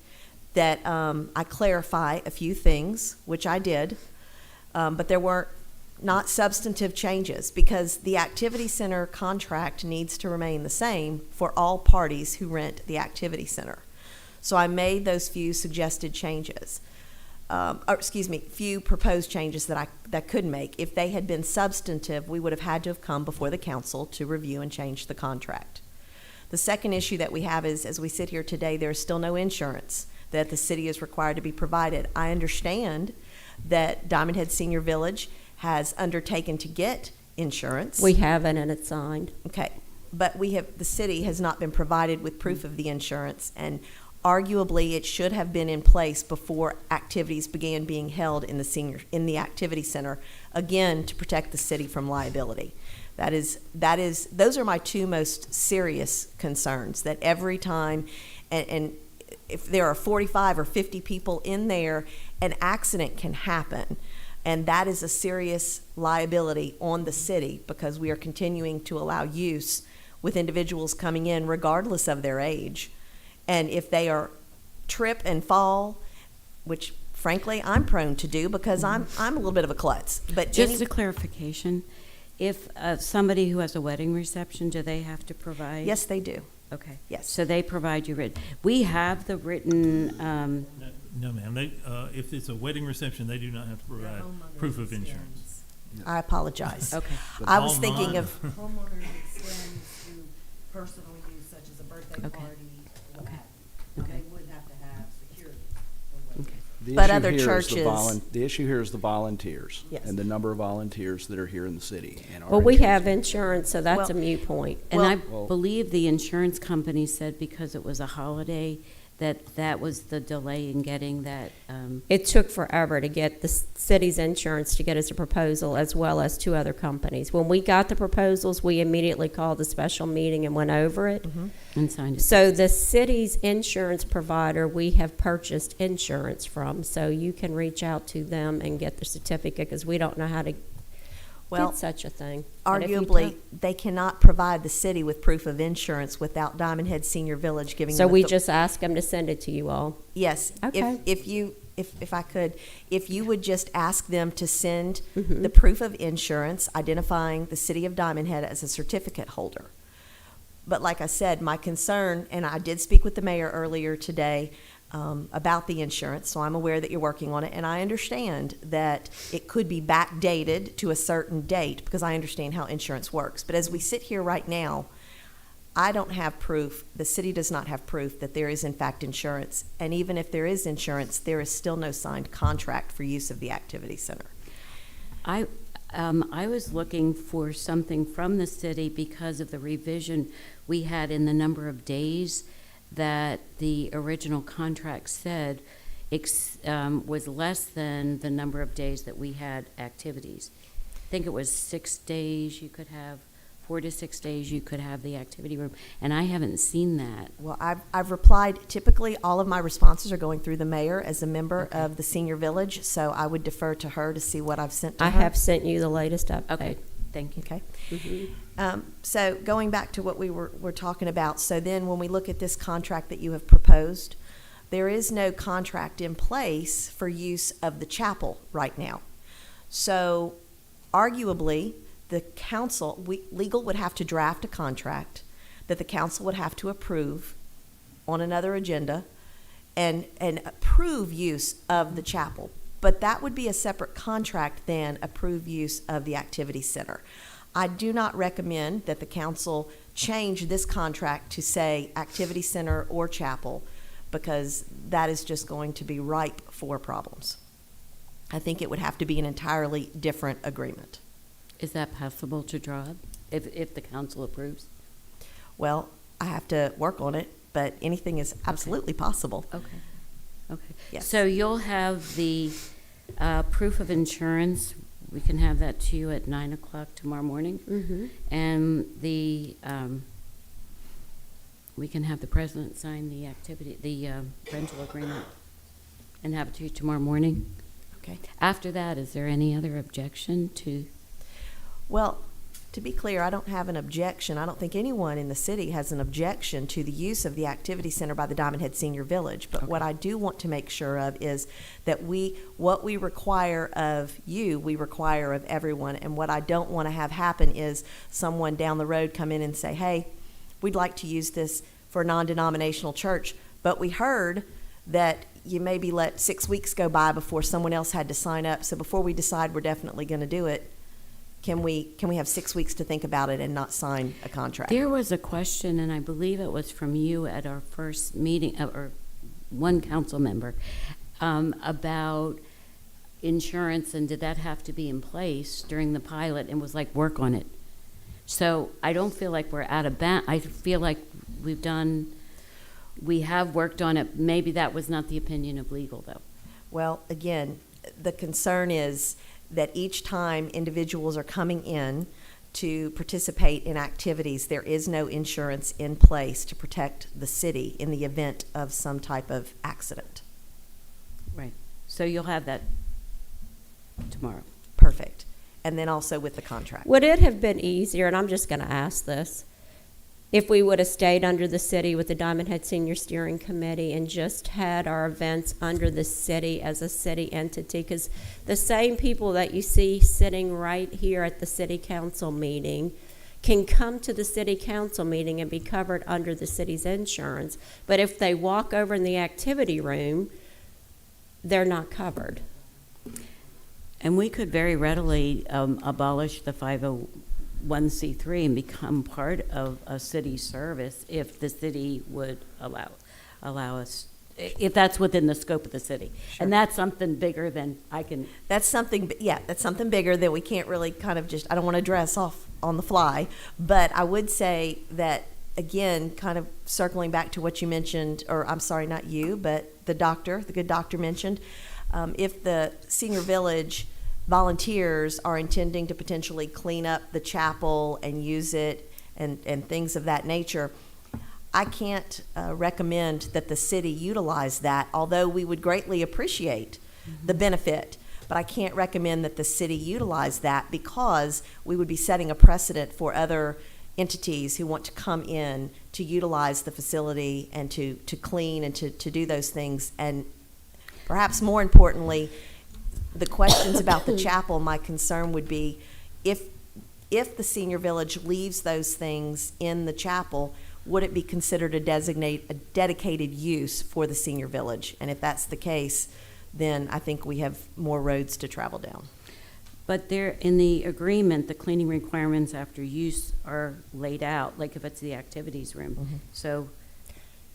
that I clarify a few things, which I did, but there were not substantive changes, because the activity center contract needs to remain the same for all parties who rent the activity center. So I made those few suggested changes, few proposed changes that could make. If they had been substantive, we would have had to have come before the council to review and change the contract. The second issue that we have is, as we sit here today, there is still no insurance that the city is required to be provided. I understand that Diamond Head Senior Village has undertaken to get insurance. We haven't, and it's signed. Okay, but the city has not been provided with proof of the insurance, and arguably it should have been in place before activities began being held in the activity center, again, to protect the city from liability. Those are my two most serious concerns, that every time, and if there are 45 or 50 people in there, an accident can happen. And that is a serious liability on the city, because we are continuing to allow use with individuals coming in regardless of their age. And if they trip and fall, which frankly, I'm prone to do because I'm a little bit of a klutz. But Just any- a clarification, if somebody who has a wedding reception, do they have to provide? yes, they do. Okay. Yes. So they provide you written. We have the written, No, ma'am, they, if it's a wedding reception, they do not have to provide proof of insurance. I apologize. okay. I was All thinking non- of, Homeowners extend to personal use such as a birthday Okay. party or Okay. what. Okay. They would have to have security for weddings. Okay. The But issue other here is the churches- The issue here is the volunteers. Yes. And the number of volunteers that are here in the city. And our Well, we insurance- have insurance, so that's a Well- moot point. And Well- I Well- believe the insurance company said because it was a holiday, that was the delay in getting that, It took forever to get the city's insurance to get us a proposal, as well as two other companies. When we got the proposals, we immediately called a special meeting and went over it. and signed it. So the city's insurance provider, we have purchased insurance from, so you can reach out to them and get the certificate, because we don't know how to well, get such a thing. But if you arguably, tell- they cannot provide the city with proof of insurance without Diamond Head Senior Village giving So them. we author- just ask them to send it to you all. Yes. Okay. If I could, if you would just ask them to send Mhm. the proof of insurance identifying the city of Diamond Head as a certificate holder. But like I said, my concern, and I did speak with the mayor earlier today about the insurance, so I'm aware that you're working on it, and I understand that it could be backdated to a certain date, because I understand how insurance works. But as we sit here right now, I don't have proof, the city does not have proof that there is in fact insurance. And even if there is insurance, there is still no signed contract for use of the activity center. I was looking for something from the city because of the revision we had in the number of days that the original contract said was less than the number of days that we had activities. I think it was 6 days you could have, 4 to 6 days you could have the activity room, and I haven't seen that. Well, I've replied, typically all of my responses are going through the mayor as a member of the senior village, so I would defer to her to see what I've sent to I her. have sent you the latest update. Okay, thank you. Okay. Mhm. So going back to what we were talking about, so then when we look at this contract that you have proposed, there is no contract in place for use of the chapel right now. So arguably, the council, legal would have to draft a contract that the council would have to approve on another agenda and approve use of the chapel. But that would be a separate contract than approve use of the activity center. I do not recommend that the council change this contract to say activity center or chapel, because that is just going to be ripe for problems. I think it would have to be an entirely different agreement. Is that possible to draw up if the council approves? Well, I have to work on it, but anything is absolutely possible. Okay, okay. Yes. So you'll have the proof of insurance. We can have that to you at 9 o'clock tomorrow morning. Mhm. And we can have the president sign the rental agreement and have it to you tomorrow morning. Okay. After that, is there any other objection to? Well, to be clear, I don't have an objection. I don't think anyone in the city has an objection to the use of the activity center by the Diamond Head Senior Village. But what I do want to make sure of is that what we require of you, we require of everyone. And what I don't want to have happen is someone down the road come in and say, hey, we'd like to use this for a non-denominational church, but we heard that you maybe let 6 weeks go by before someone else had to sign up. So before we decide we're definitely going to do it, can we have 6 weeks to think about it and not sign a contract? There was a question, and I believe it was from you at our first meeting, or one council member, about insurance, and did that have to be in place during the pilot, and was like, work on it. So I don't feel like we're out of bounds. I feel like we have worked on it. Maybe that was not the opinion of legal, though. Well, again, the concern is that each time individuals are coming in to participate in activities, there is no insurance in place to protect the city in the event of some type of accident. Right. So you'll have that tomorrow. Perfect. And then also with the contract. Would it have been easier, and I'm just going to ask this, if we would have stayed under the city with the Diamond Head Senior Steering Committee and just had our events under the city as a city entity, because the same people that you see sitting right here at the city council meeting can come to the city council meeting and be covered under the city's insurance. But if they walk over in the activity room, they're not covered. And we could very readily abolish the 501c3 and become part of a city service if the city would allow us, if that's within the scope of the city. Sure. And that's something bigger than I can. That's something, yeah, that's something bigger that we can't really kind of just, I don't want to address off on the fly. But I would say that, again, kind of circling back to what you mentioned, or I'm sorry, not you, but the good doctor mentioned, if the senior village volunteers are intending to potentially clean up the chapel and use it and things of that nature, I can't recommend that the city utilize that, although we would greatly appreciate the benefit. But I can't recommend that the city utilize that because we would be setting a precedent for other entities who want to come in to utilize the facility and to clean and to do those things. And perhaps more importantly, the questions about the chapel, my concern would be if the senior village leaves those things in the chapel, would it be considered a dedicated use for the senior village? And if that's the case, then I think we have more roads to travel down. But there, in the agreement, the cleaning requirements after use are laid out, like if it's the activities room. Mhm. So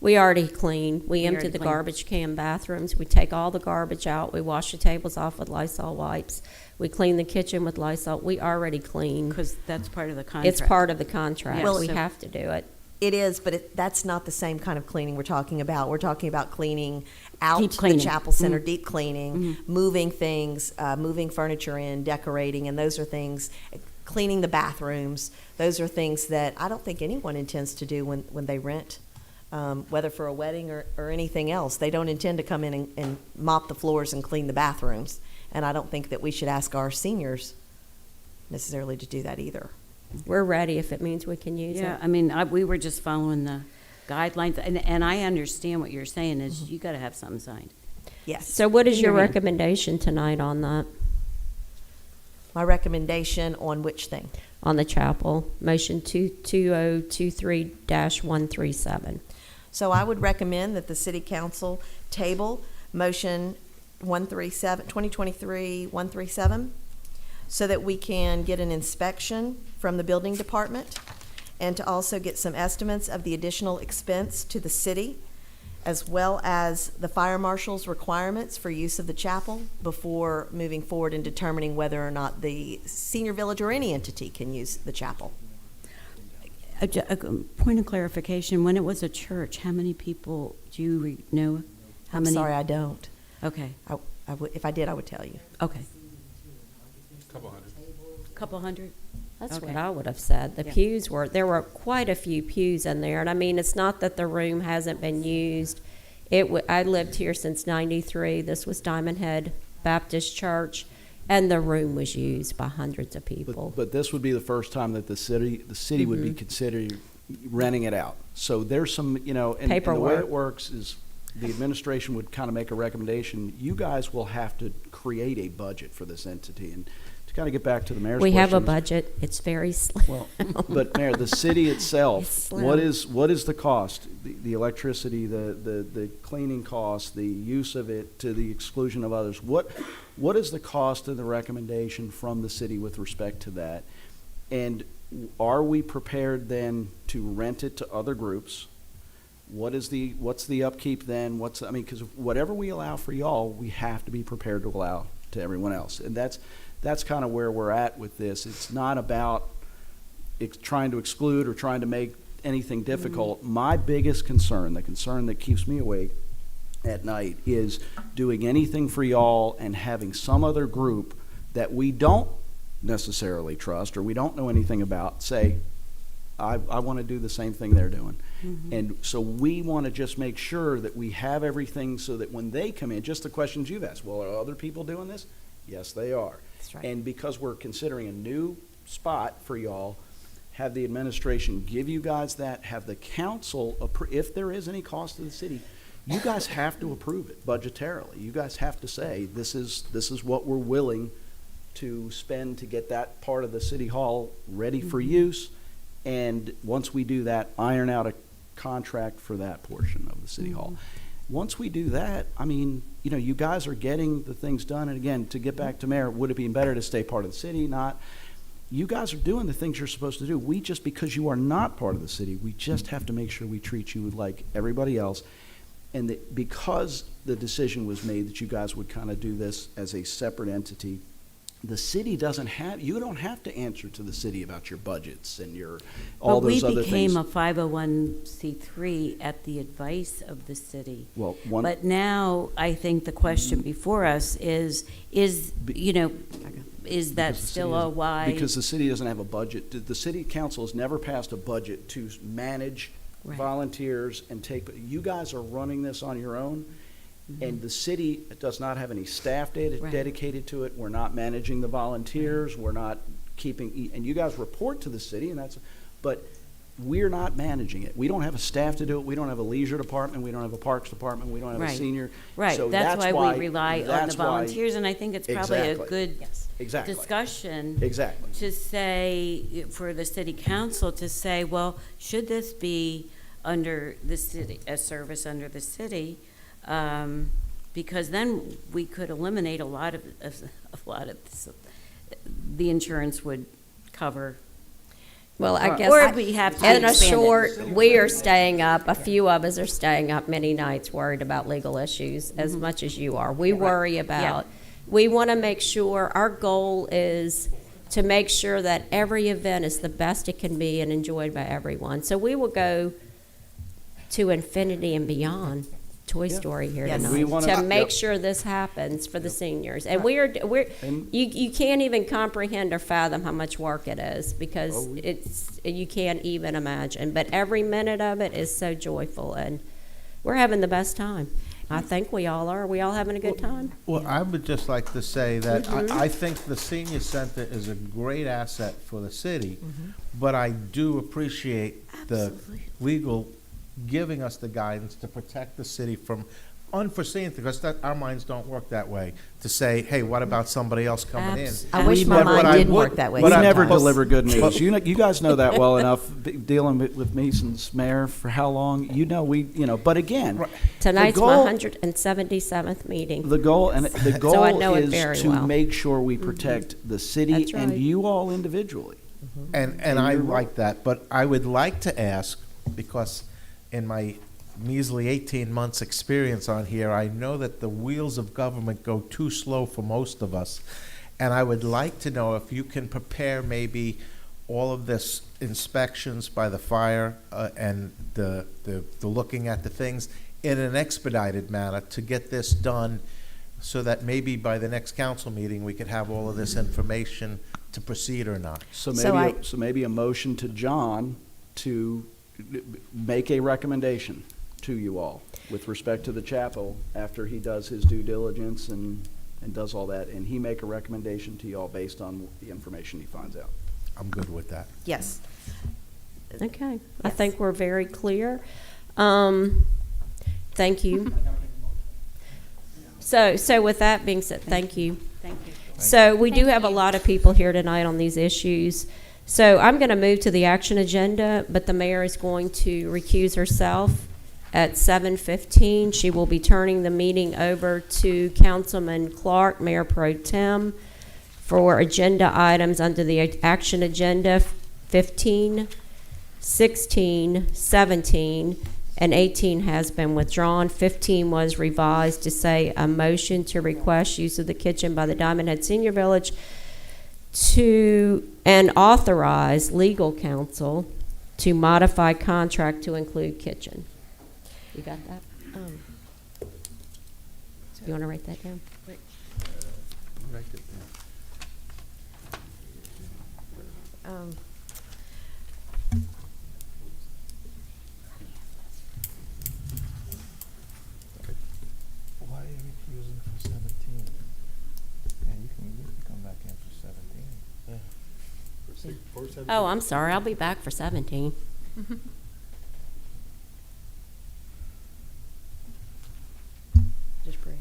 We already clean. We empty already the clean. garbage can bathrooms. We take all the garbage out. We wash the tables off with Lysol wipes. We clean the kitchen with Lysol. We already clean. because that's part of the contract. It's part of the contract. Yeah, We so- have to do it. It is, but that's not the same kind of cleaning we're talking about. We're talking about cleaning out Deep the cleaning. chapel center, Mhm. deep cleaning, Mhm. moving things, moving furniture in, decorating, and those are things, cleaning the bathrooms. Those are things that I don't think anyone intends to do when they rent, whether for a wedding or anything else. They don't intend to come in and mop the floors and clean the bathrooms. And I don't think that we should ask our seniors necessarily to do that either. We're ready if it means we can use Yeah, it. I mean, we were just following the guidelines, and I understand what you're saying is you got to have something signed. Yes. So what is In your your hand. recommendation tonight on that, My recommendation on which thing? on the chapel? Motion 2023-137. So I would recommend that the city council table motion 2023-137 so that we can get an inspection from the building department and to also get some estimates of the additional expense to the city, as well as the fire marshal's requirements for use of the chapel before moving forward and determining whether or not the senior village or any entity can use the chapel. A point of clarification, when it was a church, how many people, do you know? How I'm many? sorry, I don't. Okay, If I did, I would tell you. okay. Couple hundred. Couple hundred? That's Okay. what I would have said. The Yeah. pews there were quite a few pews in there. And I mean, it's not that the room hasn't been used. I lived here since 93. This was Diamond Head Baptist Church. And the room was used by hundreds of people. But this would be the first time that the city would be considering renting it out. So there's some, and the way Paperwork. it works is the administration would kind of make a recommendation. You guys will have to create a budget for this entity. And to kind of get back to the mayor's We have a questions- budget. It's very slim. Well, but Mayor, the city It's itself, slim. what is the cost? The electricity, the cleaning cost, the use of it to the exclusion of others. What is the cost of the recommendation from the city with respect to that? And are we prepared then to rent it to other groups? What's the upkeep then? Because whatever we allow for y'all, we have to be prepared to allow to everyone else. And that's kind of where we're at with this. It's not about trying to exclude or trying to make anything difficult. My biggest concern, the concern that keeps me awake at night, is doing anything for y'all and having some other group that we don't necessarily trust or we don't know anything about say, I want to do the same thing they're doing. Mm-hmm. And so we want to just make sure that we have everything so that when they come in, just the questions you've asked, well, are other people doing this? Yes, they are. That's right. And because we're considering a new spot for y'all, have the administration give you guys that, have the council, if there is any cost to the city, you guys have to approve it budgetarily. You guys have to say, this is what we're willing to spend to get that part of the city hall ready for use. And once we do that, iron out a contract for that portion of the city hall. Once we do that, I mean, you know, you guys are getting the things done. And again, to get back to Mayor, would it be better to stay part of the city? Not. You guys are doing the things you're supposed to do. We just, because you are not part of the city, we just have to make sure we treat you like everybody else. And that because the decision was made that you guys would kind of do this as a separate entity, the city doesn't have, you don't have to answer to the city about your budgets and your, all those other But we things. became a 501c3 at the advice of the city. Well, one, But now, I think the question before us is, you know, is that because the still city a why? Because the city doesn't have a budget. The city council has never passed a budget to manage Right. volunteers and take, you guys are running this on your own. And the city does not have any staff Right. dedicated to it. We're not managing the volunteers. We're not keeping, and you guys report to the city, and that's, but we're not managing it. We don't have a staff to do it. We don't have a leisure department. We don't have a parks department. We don't have a Right. senior. Right, So that's why we rely on the that's why- volunteers, and I think it's probably a Exactly. good Exactly. discussion Exactly. to say, for the city council to say, well, should this be under the city, a service under the city? Because then we could eliminate a lot of this, the insurance would cover. Well, I guess. Or we have to In a expand it. short, we are staying up, a few of us are staying up many nights worried about legal issues as much as you are. We worry about, we want to make sure, our goal is to make sure that every event is the best it can be and enjoyed by everyone. So we will go to infinity and beyond Toy Story here Yes. We tonight wanna- to make Yep. sure this happens for the seniors. And we're, And- you can't even comprehend or fathom how much work it is because Oh, you can't even imagine. But every minute of it is so joyful and we're having the best time. I think we all are. Are we all having a good time? Well, I would just like to say that I think the senior center is a great asset for the city, but I do appreciate the legal giving us the guidance to protect the city from unforeseen, because that, our minds don't work that way, to say, hey, what about somebody else coming in? I wish my But what mind I did would- work that way. We but I- never but- deliver good news. but- You guys know that well enough, dealing with me since mayor for how long? You know, but again, Right. Tonight's goal- my 177th meeting. the goal So I know it is very to well. make sure we protect the city That's and right. you all individually. And I you're right. like that, but I would like to ask, because in my measly 18 months' experience on here, I know that the wheels of government go too slow for most of us. And I would like to know if you can prepare maybe all of this inspections by the fire and the looking at the things in an expedited manner to get this done, so that maybe by the next council meeting, we could have all of this information to proceed or not. So So maybe a motion to John to make a recommendation to you all with respect to the chapel after he does his due diligence and does all that, and he make a recommendation to you all based on the information he finds out. I'm good with that. Yes. Okay, I Yes. think we're very clear. Thank you. So with that being said, thank you. Thank you. So we do Thank have a you. lot of people here tonight on these issues. So I'm going to move to the action agenda, but the mayor is going to recuse herself at 7:15. She will be turning the meeting over to Councilman Clark, Mayor Pro Tem, for agenda items under the action agenda 15, 16, 17, and 18 has been withdrawn. 15 was revised to say a motion to request use of the kitchen by the Diamond Head Senior Village to, and authorize legal counsel to modify contract to include kitchen. You got that? You want to write that down? Why are we using it for 17? And you can come back in for 17. For Oh, I'm sorry, I'll be back for 17. Just brief.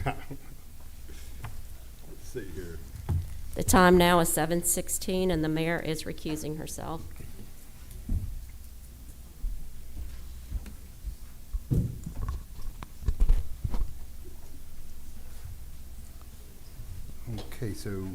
Let's see here. The time now is 7:16, and the mayor is recusing herself. Okay, so.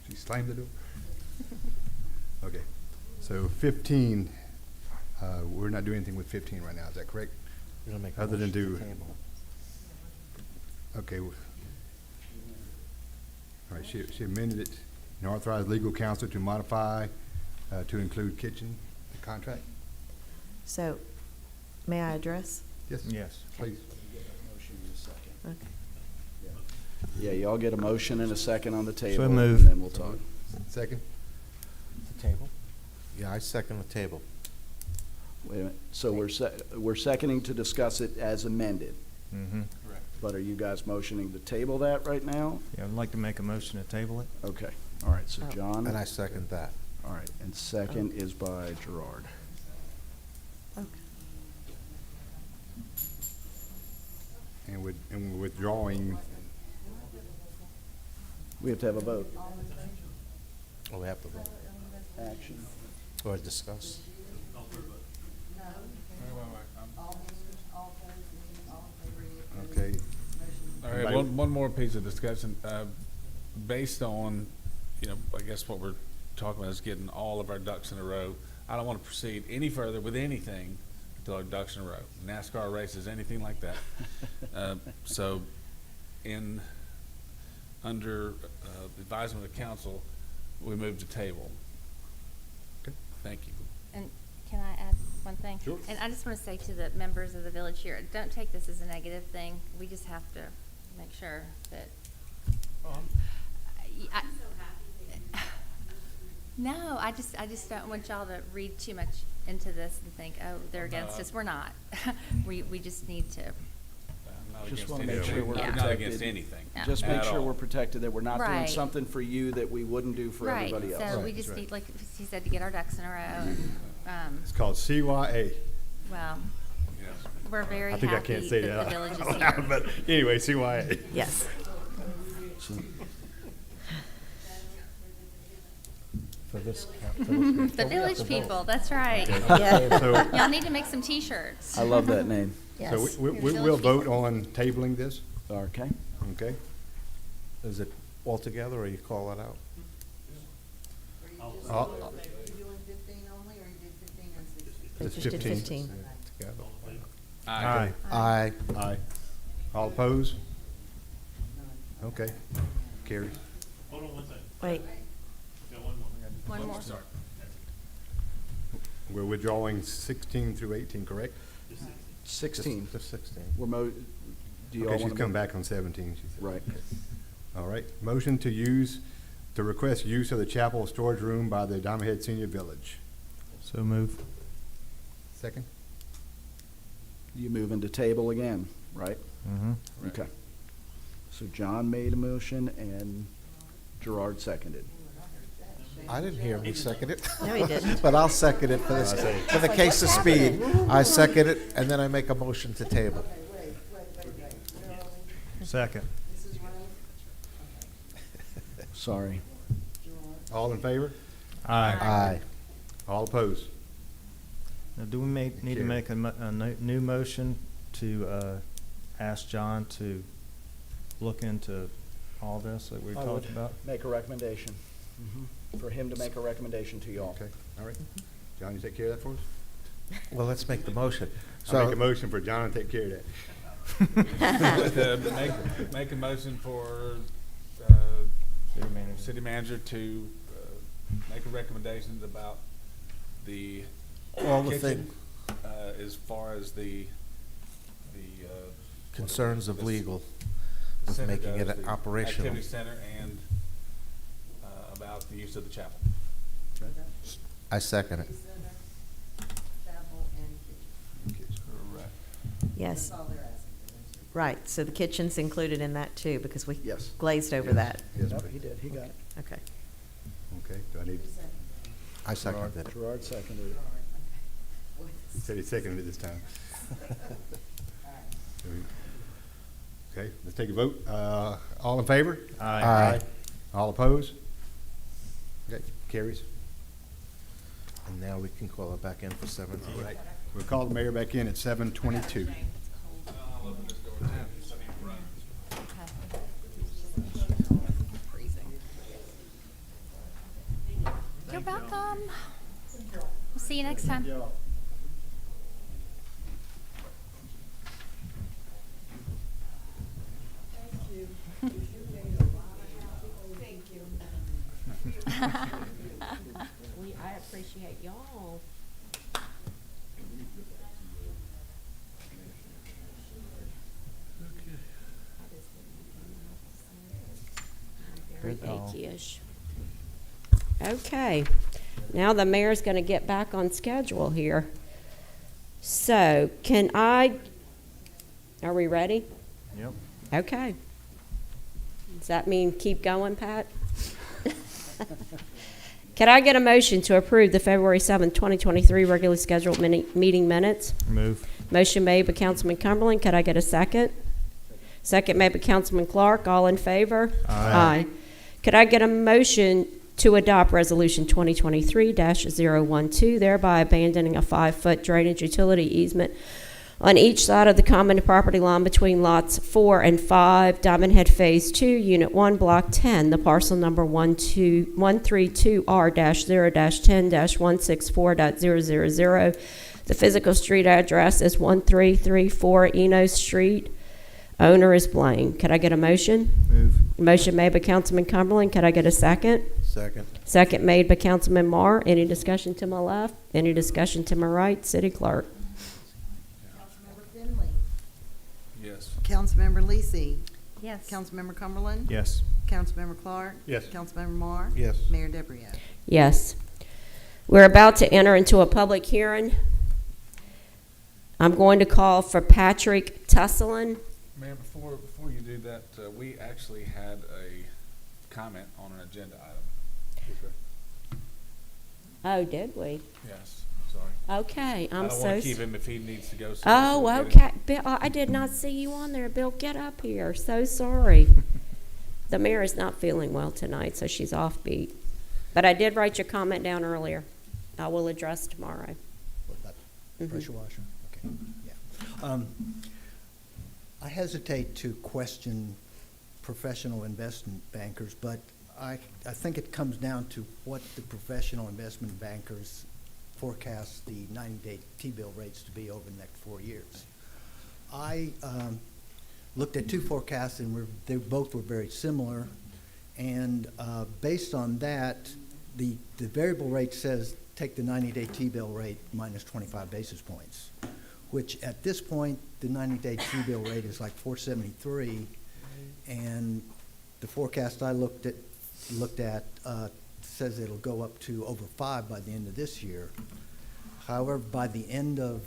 She slammed the door. Okay, so 15, we're not doing anything with 15 right now, is that correct? Other than do. Okay. All right, she amended it and authorized legal counsel to modify, to include kitchen, the contract? So, may I address? Yes? Yes. Please. Okay. Yeah, y'all get a motion and a second on the table. So moved. And then we'll talk. Second? The table? Yeah, I second the table. Wait a minute. So we're seconding to discuss it as amended. Mm-hmm. Correct. But are you guys motioning to table that right now? Yeah, I'd like to make a motion to table it. Okay. All right, so Oh. John. And I second that. All right, and second is by Gerard. Okay. And we're withdrawing, We have to have a vote. Oh, we have to vote. Action. Or discuss. okay. All right, Everybody- one more piece of discussion. Based on, I guess what we're talking about is getting all of our ducks in a row. I don't want to proceed any further with anything until our ducks in a row. NASCAR races, anything like that. So, under the advisement of council, we move to table. Okay. Thank you. And can I add one thing? Sure. And I just want to say to the members of the village here, don't take this as a negative thing. We just have to make sure that. No, I just don't want y'all to read too much into this and think, oh, they're against us. We're not. We just need to. I'm not Just against wanna anything. make sure we're Not protected. against anything. Yeah. Just make at sure all. we're protected, that we're not doing Right. something for you that we wouldn't do for Right, everybody else. so we Right, just that's right. need, like he said, to get our ducks in a row. And, It's called CYA. well, Yes. we're very I think I happy can't say that that. the village is out loud, here. But anyway, CYA. Yes. For this. The village people, that's right. Yeah. So, Y'all need to make some T-shirts. I love that name. Yes. so we'll vote on tabling this, Okay. okay? Is it all together or you call it out? They It's just did 15. 15. Together. Aye. Aye. Aye. All opposed? Okay, carries. Wait, One more. We're withdrawing 16 through 18, correct? 16. Just 16. We're do you all Okay, she's want to? come back on 17, she said. Right. All right, motion to request use of the chapel storage room by the Diamond Head Senior Village. So move. Second? You moving to table again, right? Mm-hmm. Okay. So John made a motion and Gerard seconded. I didn't hear him second it. no, he didn't. But I'll second it for the case of speed. I second it, and then I make a motion to table. Second. Sorry. All in favor? Aye. Aye. All opposed? Now, do we need to make a new motion to ask John to look into all this that we I talked would about? Make a recommendation. For him to make a recommendation to y'all. Okay, all right. John, you take care of that for us? Well, let's make the motion. I'll make So, a motion for John to take care of that. Make a motion for, city manager to, make a recommendations about the All the kitchen, as far as the, Concerns of the legal the with center making it does, the operational. Activity center and, about the use of the chapel. I second it. Chapel and kitchen. Correct. Yes, That's all they're asking. right. So the kitchen's included in that too, because we Yes. glazed over Yes. that. Yes, Nope, please. he did, he got it. Okay. Okay, do I need, I seconded it. Gerard seconded it. he said he seconded it this time. Okay, let's take a vote. All in favor? Aye. All opposed? Okay, carries. And now we can call it back in for 7. Right. We'll call the mayor back in at 7:22. You're welcome. We'll see you next time. I appreciate y'all. Very achy-ish. Okay, now the mayor's gonna get back on schedule here. So, are we ready? Yep. Okay. Does that mean keep going, Pat? Can I get a motion to approve the February 7th, 2023 regularly scheduled meeting minutes? Move. Motion made by Councilman Cumberland. Could I get a second? Second made by Councilman Clark. All in favor? Aye. Could I get a motion to adopt Resolution 2023-012, thereby abandoning a 5-foot drainage utility easement on each side of the common property line between lots 4 and 5, Diamond Head Phase 2, Unit 1, Block 10, the parcel number 132R-0-10-164.000. The physical street address is 1334 Enos Street. Owner is Blaine. Could I get a motion? Move. Motion made by Councilman Cumberland. Could I get a second? Second. Second made by Councilman Marr. Any discussion to my left? Any discussion to my right? City Clerk. Councilmember Finley. Yes. Councilmember Lisi. Yes. Councilmember Cumberland. Yes. Councilmember Clark. Yes. Councilmember Marr. Yes. Mayor DeBrio. Yes. We're about to enter into a public hearing. I'm going to call for Patrick Tusselin. Mayor, before you do that, we actually had a comment on an agenda item. Oh, did we? Yes, sorry. Okay, I I'm don't so. want to keep him if he needs to go somewhere. so Oh, we'll get him. okay. Bill, I did not see you on there. Bill, get up here. So sorry. The mayor is not feeling well tonight, so she's offbeat. But I did write your comment down earlier. I will address tomorrow. What about Mhm. pressure washer? Okay, yeah. I hesitate to question professional investment bankers, but I think it comes down to what the professional investment bankers forecast the 90-day T-bill rates to be over the next 4 years. I looked at 2 forecasts, and they both were very similar. And based on that, the variable rate says take the 90-day T-bill rate minus 25 basis points, which at this point, the 90-day T-bill rate is like 473, and the forecast I looked at says it'll go up to over 5 by the end of this year. However, by the end of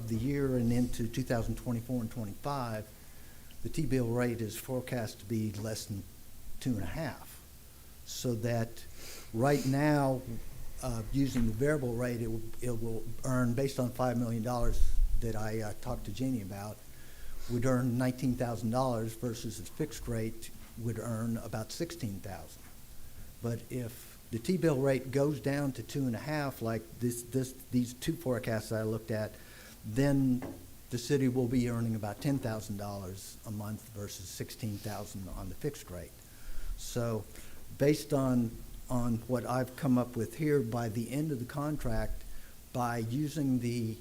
the year and into 2024 and 25, the T-bill rate is forecast to be less than 2.5. So that right now, using the variable rate, it will earn, based on $5 million that I talked to Jeannie about, would earn $19,000 versus the fixed rate would earn about $16,000. But if the T-bill rate goes down to 2.5, like these 2 forecasts I looked at, then the city will be earning about $10,000 a month versus $16,000 on the fixed rate. So based on what I've come up with here, by the end of the contract, by using the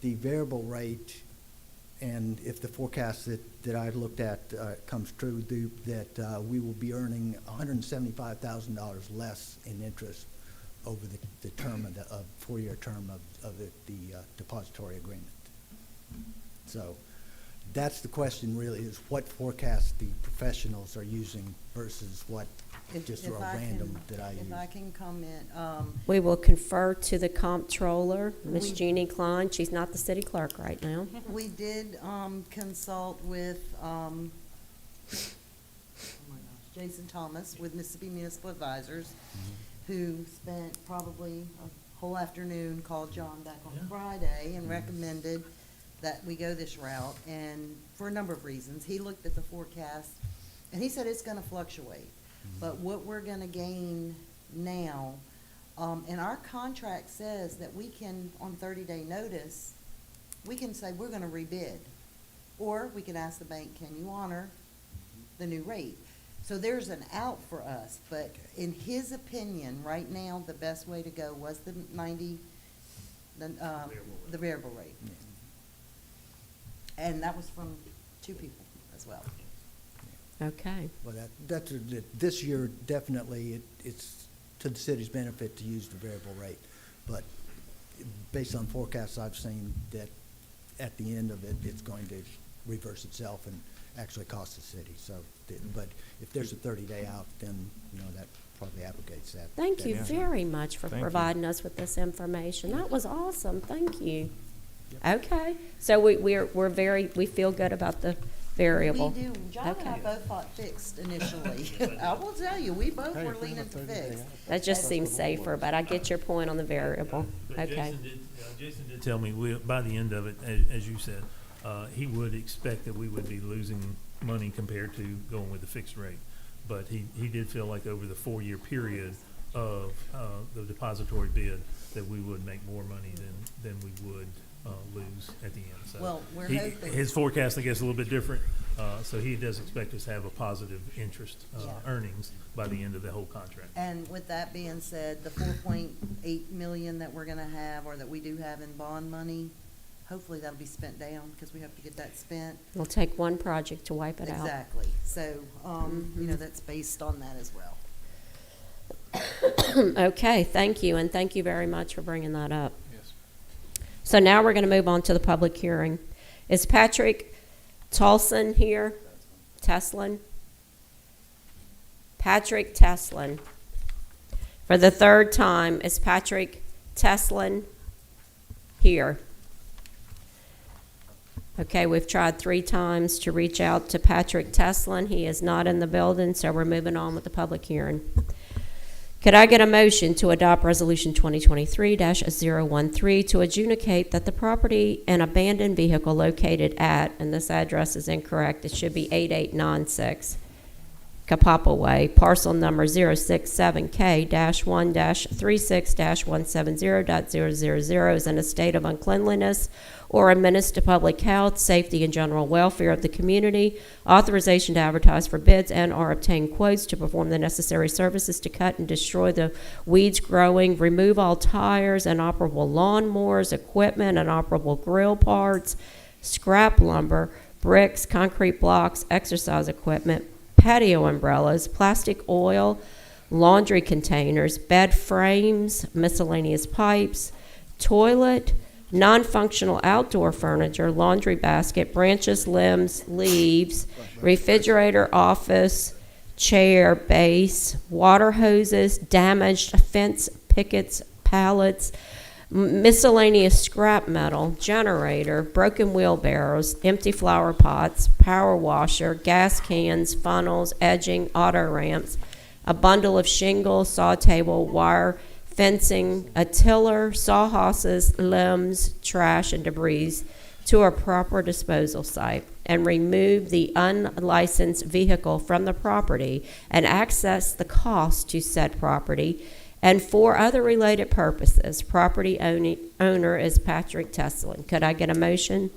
variable rate and if the forecast that I looked at comes true, that we will be earning $175,000 less in interest over the term of the 4-year term of the depository agreement. So that's the question really, is what forecast the professionals are using versus what just If a I random can- that I use. If I can comment, We will confer to the comptroller, Ms. We- Jeannie Klein. She's not the city clerk right now. we did consult with, oh my gosh, Jason Thomas with Mississippi Municipal Advisors, who spent probably a whole afternoon, called John back on Friday and recommended that we go this route, and for a number of reasons. He looked at the forecast, and he said it's gonna fluctuate. But what we're gonna gain now, and our contract says that we can, on 30-day notice, we can say we're gonna rebid. Or we can ask the bank, can you honor the new rate? So there's an out for us, but in his opinion, right now, the best way to go was the 90, the variable rate. And that was from 2 people as well. Okay. Well, this year, definitely, it's to the city's benefit to use the variable rate. But based on forecasts I've seen, that at the end of it, it's going to reverse itself and actually cost the city. So, but if there's a 30-day out, then, that probably abrogates that. Thank you that- very much for Thank you. providing us with this information. That was awesome. Thank you. Okay. So we feel good about the variable. We do. John and I Okay. both thought fixed initially. I will tell you, we both were leaning to fixed. That just seems safer, but I get your point on the variable. But Okay. Jason did tell me, by the end of it, as you said, he would expect that we would be losing money compared to going with the fixed rate. But he did feel like over the 4-year period of the depository bid, that we would make more money than we would lose at the end. So Well, we're he- hoping. His forecast, I guess, a little bit different, so he does expect us to have a positive interest earnings by the end of the whole contract. And with that being said, the 4.8 million that we're gonna have, or that we do have in bond money, hopefully that'll be spent down, because we have to get that spent. It'll take one project to wipe it out. Exactly. So, that's based on that as well. Okay, thank you, and thank you very much for bringing that up. Yes. So now we're going to move on to the public hearing. Is Patrick Tolson here? Teslin? Patrick Teslin. For the 3rd time, is Patrick Teslin here? Okay, we've tried 3 times to reach out to Patrick Teslin. He is not in the building, so we're moving on with the public hearing. Could I get a motion to adopt Resolution 2023-013 to adjudicate that the property and abandoned vehicle located at, and this address is incorrect, it should be 8896 Kapapa Way, parcel number 067K-1-36-170.000 is in a state of uncleanliness or a menace to public health, safety, and general welfare of the community. Authorization to advertise for bids and/or obtain quotes to perform the necessary services to cut and destroy the weeds growing, remove all tires, inoperable lawnmowers, equipment, inoperable grill parts, scrap lumber, bricks, concrete blocks, exercise equipment, patio umbrellas, plastic oil, laundry containers, bed frames, miscellaneous pipes, toilet, non-functional outdoor furniture, laundry basket, branches, limbs, leaves, refrigerator, office, chair, base, water hoses, damaged fence pickets, pallets, miscellaneous scrap metal, generator, broken wheelbarrows, empty flower pots, power washer, gas cans, funnels, edging, auto ramps, a bundle of shingles, saw table, wire, fencing, a tiller, sawhorses, limbs, trash, and debris to a proper disposal site, and remove the unlicensed vehicle from the property and access the cost to said property, and for other related purposes. Property owner is Patrick Teslin. Could I get a motion?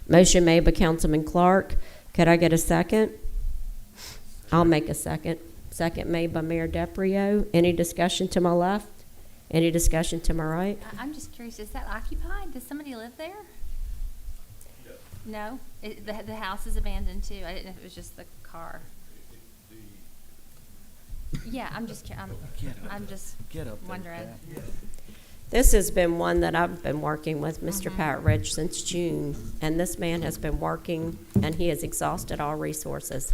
Motion made by Councilman Clark. Could I get a second? I'll make a second. Second made by Mayor DePrio. Any discussion to my left? Any discussion to my right? I'm just curious, is that occupied? Does somebody live there? No, the house is abandoned too. I didn't know if it was just the car. Yeah, I'm just Get up there, wondering. Pat. This has been one that I've been working with Mr. Pat Rich since June, and this man has been working, and he has exhausted all resources.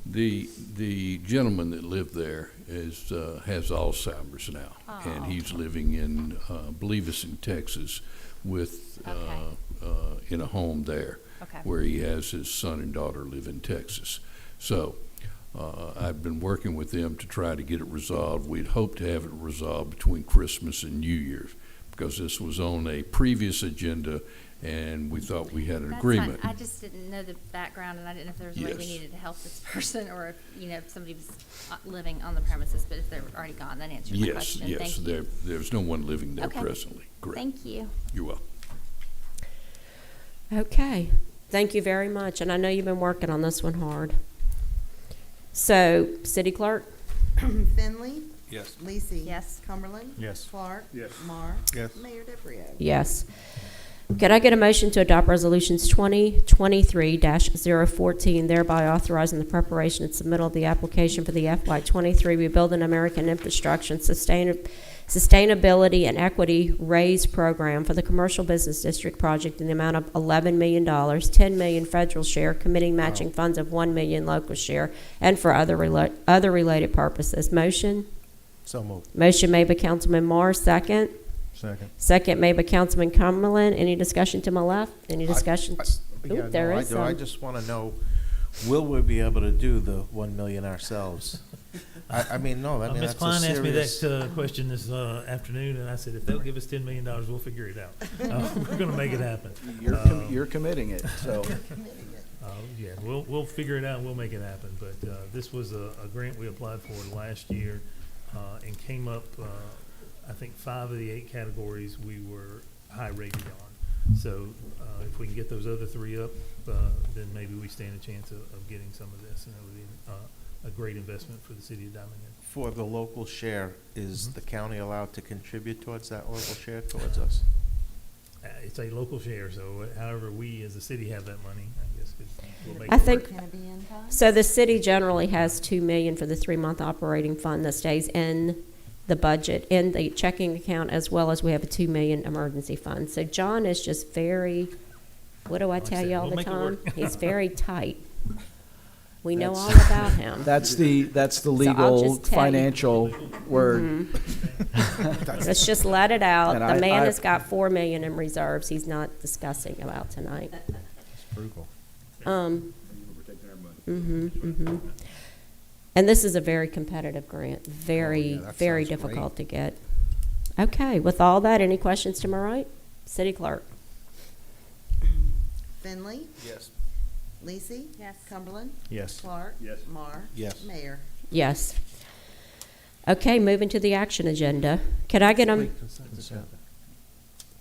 The gentleman that lived there has Alzheimer's now, and he's living in, I believe it's in Texas, with in a home there, Okay. where he has his son and daughter live in Texas. So I've been working with them to try to get it resolved. We'd hoped to have it resolved between Christmas and New Year's, because this was on a previous agenda, and we thought we had an That's agreement. fine. I just didn't know the background, and I didn't know if there was a way we Yes. needed to help this person, or if, if somebody was living on the premises, but if they're already gone, that answers my Yes, question. yes, Thank you. there's no one living there Okay. presently. Correct. Thank you. You're welcome. Okay, thank you very much, and I know you've been working on this one hard. So, City Clerk? Finley, Yes. Lisi. Yes. Cumberland. Yes. Clark. Yes. Marr. Yes. Mayor DeBrio. Yes. Could I get a motion to adopt resolutions 2023-014, thereby authorizing the preparation and submittal of the application for the FY23 Rebuilding American Infrastructure and Sustainability and Equity RAISE program for the Commercial Business District project in the amount of $11 million, $10 million federal share, committing matching funds of $1 million local share, and for other related purposes. Motion? So moved. Motion made by Councilman Marr, second. Second. Second made by Councilman Cumberland. Any discussion to my left? Any discussion? Yeah, Ooh, there no, is I do. I some. just want to know, will we be able to do the 1 million ourselves? I mean, no, I mean, Ms. that's a Klein asked me serious. that question this afternoon, and I said, if they'll give us $10 million, we'll figure it out. We're going to make it happen. You're committing it, so. Yeah, we'll figure it out and we'll make it happen. But this was a grant we applied for last year and came up, I think 5 of the 8 categories we were high rated on. So if we can get those other 3 up, then maybe we stand a chance of getting some of this, and it would be a great investment for the city of Diamond Head. For the local share, is the county allowed to contribute towards that local share towards us? It's a local share, so however we as a city have that money, I guess we'll make I it think, work. Can it be in kind? so the city generally has $2 million for the 3-month operating fund that stays in the budget, in the checking account, as well as we have a $2 million emergency fund. So John is just very, what do I Like I tell said, you all we'll the make it time? work. He's very tight. We know all That's- about him. That's the I'll legal, just tell you. financial word. Let's just let it out. And The I- man has got $4 million in reserves he's not discussing about tonight. Frugal. And this is a very competitive grant, very, that very sounds great. difficult to get. Okay, with all that, any questions to my right? City Clerk? Finley, Yes. Lisi. Yes. Cumberland. Yes. Clark. Yes. Marr. Yes. Mayor. Yes. Okay, moving to the action agenda. Could I get a,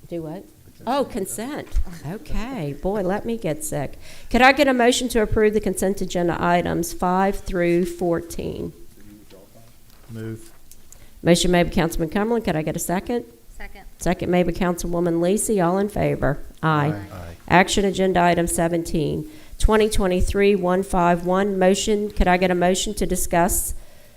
do what? Oh, consent. Okay, boy, let me get sick. Could I get a motion to approve the consent agenda items 5 through 14? Move. Motion made by Councilman Cumberland. Could I get a second? Second. Second made by Councilwoman Lisi. All in favor? Aye. Aye. Action agenda item 17, 2023-151. Motion, could I get a motion to discuss,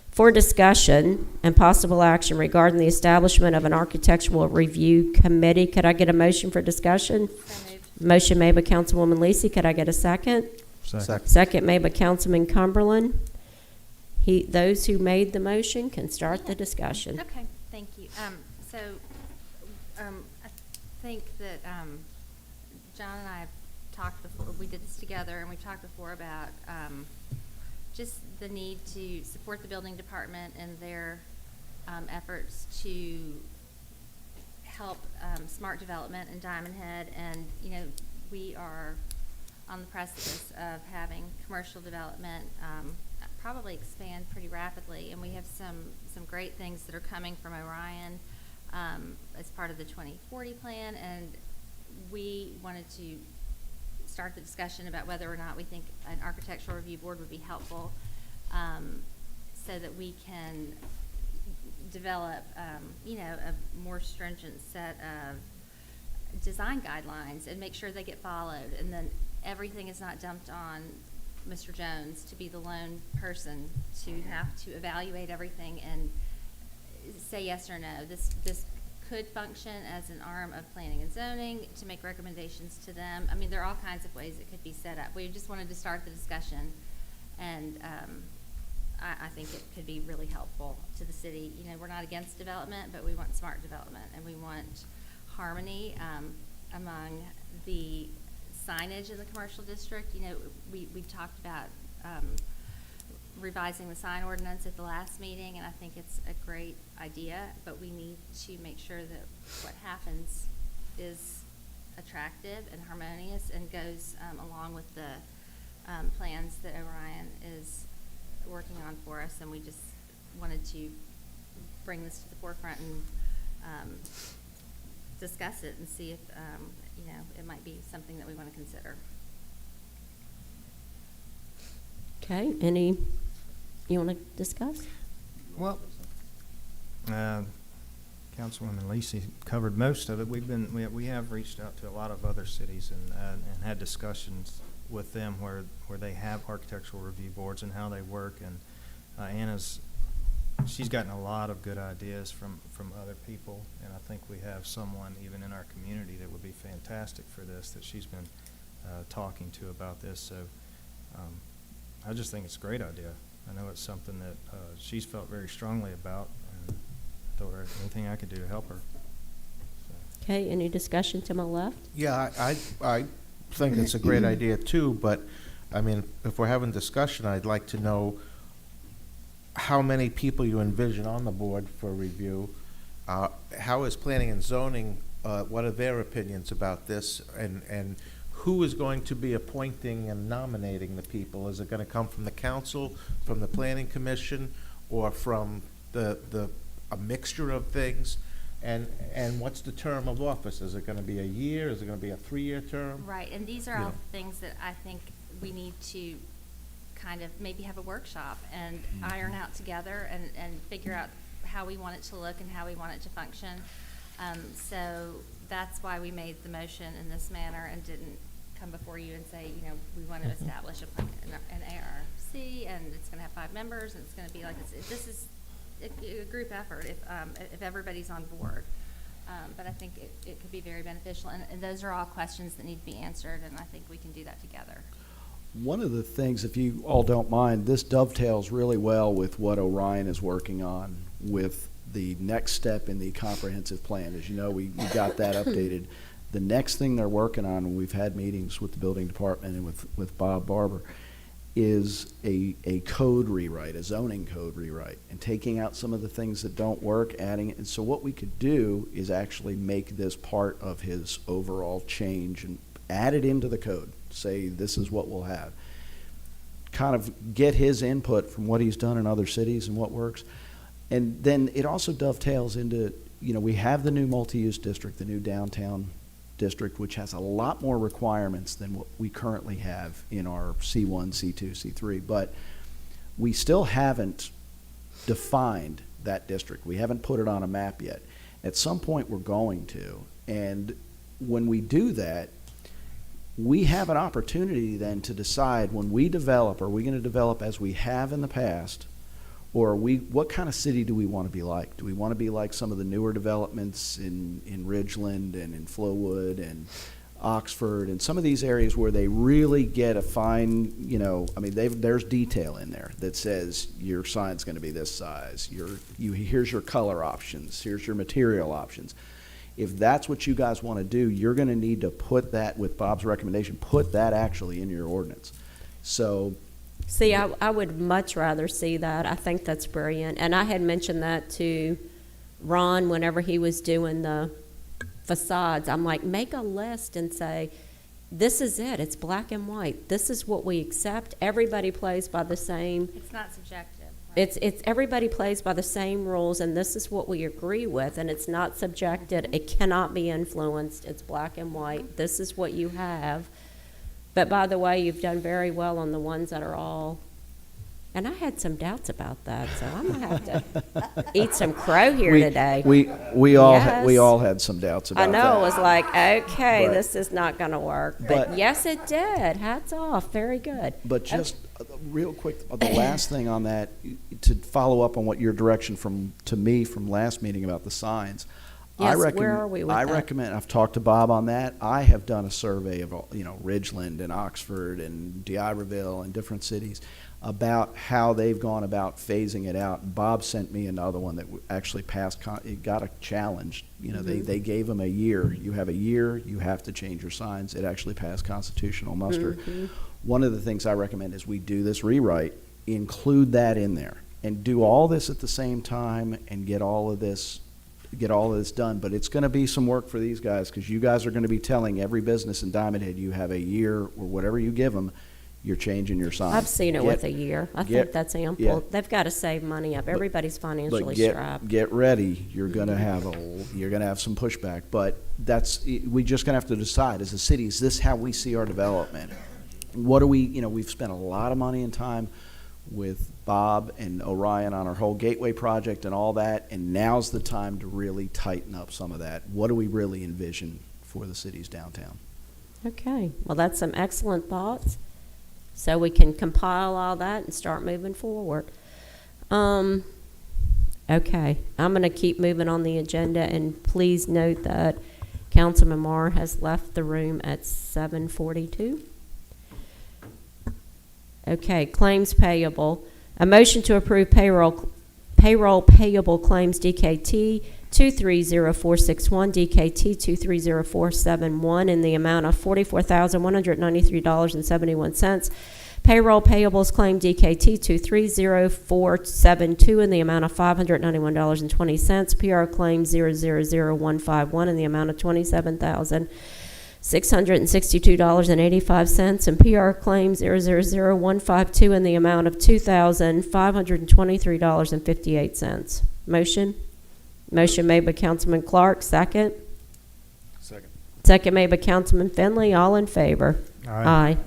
for discussion and possible action regarding the establishment of an architectural review committee? Could I get a motion for discussion? So moved. Motion made by Councilwoman Lisi. Could I get a second? Second. Second made by Councilman Cumberland. Those who made the motion can start the discussion. Okay, thank you. I think that, John and I have talked before, we did this together, and we've talked before about, just the need to support the building department and their, efforts to help, smart development in Diamond Head. And, we are on the precipice of having commercial development, probably expand pretty rapidly, and we have some great things that are coming from Orion as part of the 2040 plan, and we wanted to start the discussion about whether or not we think an architectural review board would be helpful, so that we can develop, a more stringent set of design guidelines and make sure they get followed, and then everything is not dumped on Mr. Jones to be the lone person to have to evaluate everything and say yes or no. This could function as an arm of planning and zoning to make recommendations to them. I mean, there are all kinds of ways it could be set up. We just wanted to start the discussion, and I think it could be really helpful to the city. You know, we're not against development, but we want smart development, and we want harmony among the signage in the commercial district. You know, we've talked about revising the sign ordinance at the last meeting, and I think it's a great idea, but we need to make sure that what happens is attractive and harmonious and goes along with the plans that Orion is working on for us, and we just wanted to bring this to the forefront and discuss it and see if, you know, it might be something that we want to consider. Okay, you want to discuss? Well, Councilwoman Lisi covered most of it. We have reached out to a lot of other cities and had discussions with them where they have architectural review boards and how they work. And she's gotten a lot of good ideas from other people, and I think we have someone even in our community that would be fantastic for this, that she's been talking to about this. So I just think it's a great idea. I know it's something that she's felt very strongly about, and I thought anything I could do to help her. Okay, any discussion to my left? Yeah, I think it's a great idea too, but, I mean, if we're having discussion, I'd like to know how many people you envision on the board for review. How is planning and zoning, what are their opinions about this, and who is going to be appointing and nominating the people? Is it going to come from the council, from the planning commission, or from a mixture of things? And what's the term of office? Is it going to be a year? Is it going to be a 3-year term? Right, and these are all things that I think we need to kind of maybe have a workshop and iron out together and figure out how we want it to look and how we want it to function. So that's why we made the motion in this manner and didn't come before you and say, you know, we want to establish an ARC, and it's going to have 5 members, and it's going to be like this is a group effort if everybody's on board. But I think it could be very beneficial, and those are all questions that need to be answered, and I think we can do that together. One of the things, if you all don't mind, this dovetails really well with what Orion is working on with the next step in the comprehensive plan. As you know, we got that updated. The next thing they're working on, and we've had meetings with the building department and with Bob Barber, is a code rewrite, a zoning code rewrite, and taking out some of the things that don't work, adding it. And so what we could do is actually make this part of his overall change and add it into the code. Say this is what we'll have. Kind of get his input from what he's done in other cities and what works. And then it also dovetails into, you know, we have the new multi-use district, the new downtown district, which has a lot more requirements than what we currently have in our C1, C2, C3. But we still haven't defined that district. We haven't put it on a map yet. At some point, we're going to. And when we do that, we have an opportunity then to decide when we develop, are we going to develop as we have in the past, or what kind of city do we want to be like? Do we want to be like some of the newer developments in Ridgeland and in Flowood and Oxford and some of these areas where they really get a fine, you know, I mean, there's detail in there that says your sign's going to be this size, here's your color options, here's your material options. If that's what you guys want to do, you're going to need to put that, with Bob's recommendation, put that actually in your ordinance. So, See, I would much rather see that. I think that's brilliant. And I had mentioned that to Ron whenever he was doing the facades. I'm like, make a list and say, this is it. It's black and white. This is what we accept. Everybody plays by the same. It's not subjective. Right? It's everybody plays by the same rules, and this is what we agree with, and it's not subjected. It cannot be influenced. It's black and white. This is what you have. But by the way, you've done very well on the ones that are all And I had some doubts about that, so I'm gonna have to eat some crow here We- today. We all Yes. had some doubts about I that. know, it was like, okay, But- this is not gonna work, but but- yes, it did. Hats off, very good. But just real quick, the last thing on that, to follow up on what your direction to me from last meeting about the signs. Yes, where are we with I that? recommend, I've talked to Bob on that. I have done a survey of, Ridgeland and Oxford and D'Iberville and different cities about how they've gone about phasing it out. Bob sent me another one that actually passed, it got a challenge. They gave them a year. You have a year, you have to change your signs. It actually passed constitutional muster. One of the things I recommend is we do this rewrite, include that in there, and do all this at the same time and get all of this done. But it's going to be some work for these guys, because you guys are going to be telling every business in Diamond Head, you have a year or whatever you give them, you're changing your sign. I've seen it with a year. I think that's ample. yeah. They've got to save money up. Everybody's financially But strapped. get ready. You're gonna have some pushback. But we just gonna have to decide as a city, is this how we see our development? What do we? We've spent a lot of money and time with Bob and Orion on our whole Gateway project and all that, and now's the time to really tighten up some of that. What do we really envision for the city's downtown? Okay, well, that's some excellent thoughts. So we can compile all that and start moving forward. Okay, I'm gonna keep moving on the agenda, and please note that Councilman Marr has left the room at 7:42. Okay, claims payable. A motion to approve payroll payable claims DKT 230461, DKT 230471 in the amount of $44,193.71. Payroll payables claim DKT 230472 in the amount of $591.20. PR claim 000151 in the amount of $27,662.85, and PR claim 000152 in the amount of $2,523.58. Motion? Motion made by Councilman Clark, second. Second. Second made by Councilman Finley. All in favor? Aye.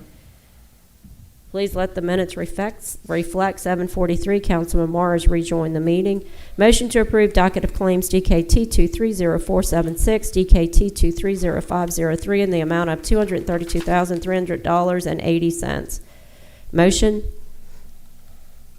Please let the minutes reflect 7:43. Councilman Marr has rejoined the meeting. Motion to approve docket of claims DKT 230476, DKT 230503 in the amount of $232,300.80. Motion?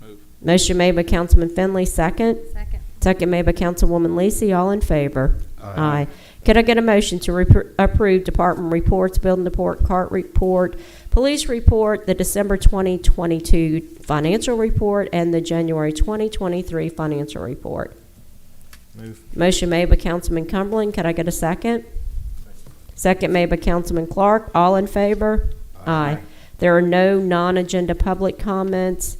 Move. Motion made by Councilman Finley, second. Second. Second made by Councilwoman Lacey. All in favor? Aye. Could I get a motion to approve department reports, building report, cart report, police report, the December 2022 financial report, and the January 2023 financial report? Move. Motion made by Councilman Cumberland. Could I get a second? Second made by Councilman Clark. All in favor? Aye. There are no non-agenda public comments,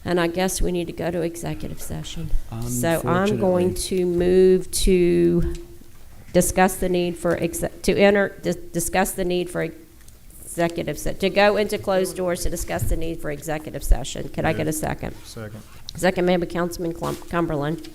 and I guess we need to go to executive session. So I'm going to move to discuss the need for discuss the need for executive to go into closed doors to discuss the need for executive session. Could I get a second? Second. Second made by Councilman Cumberland.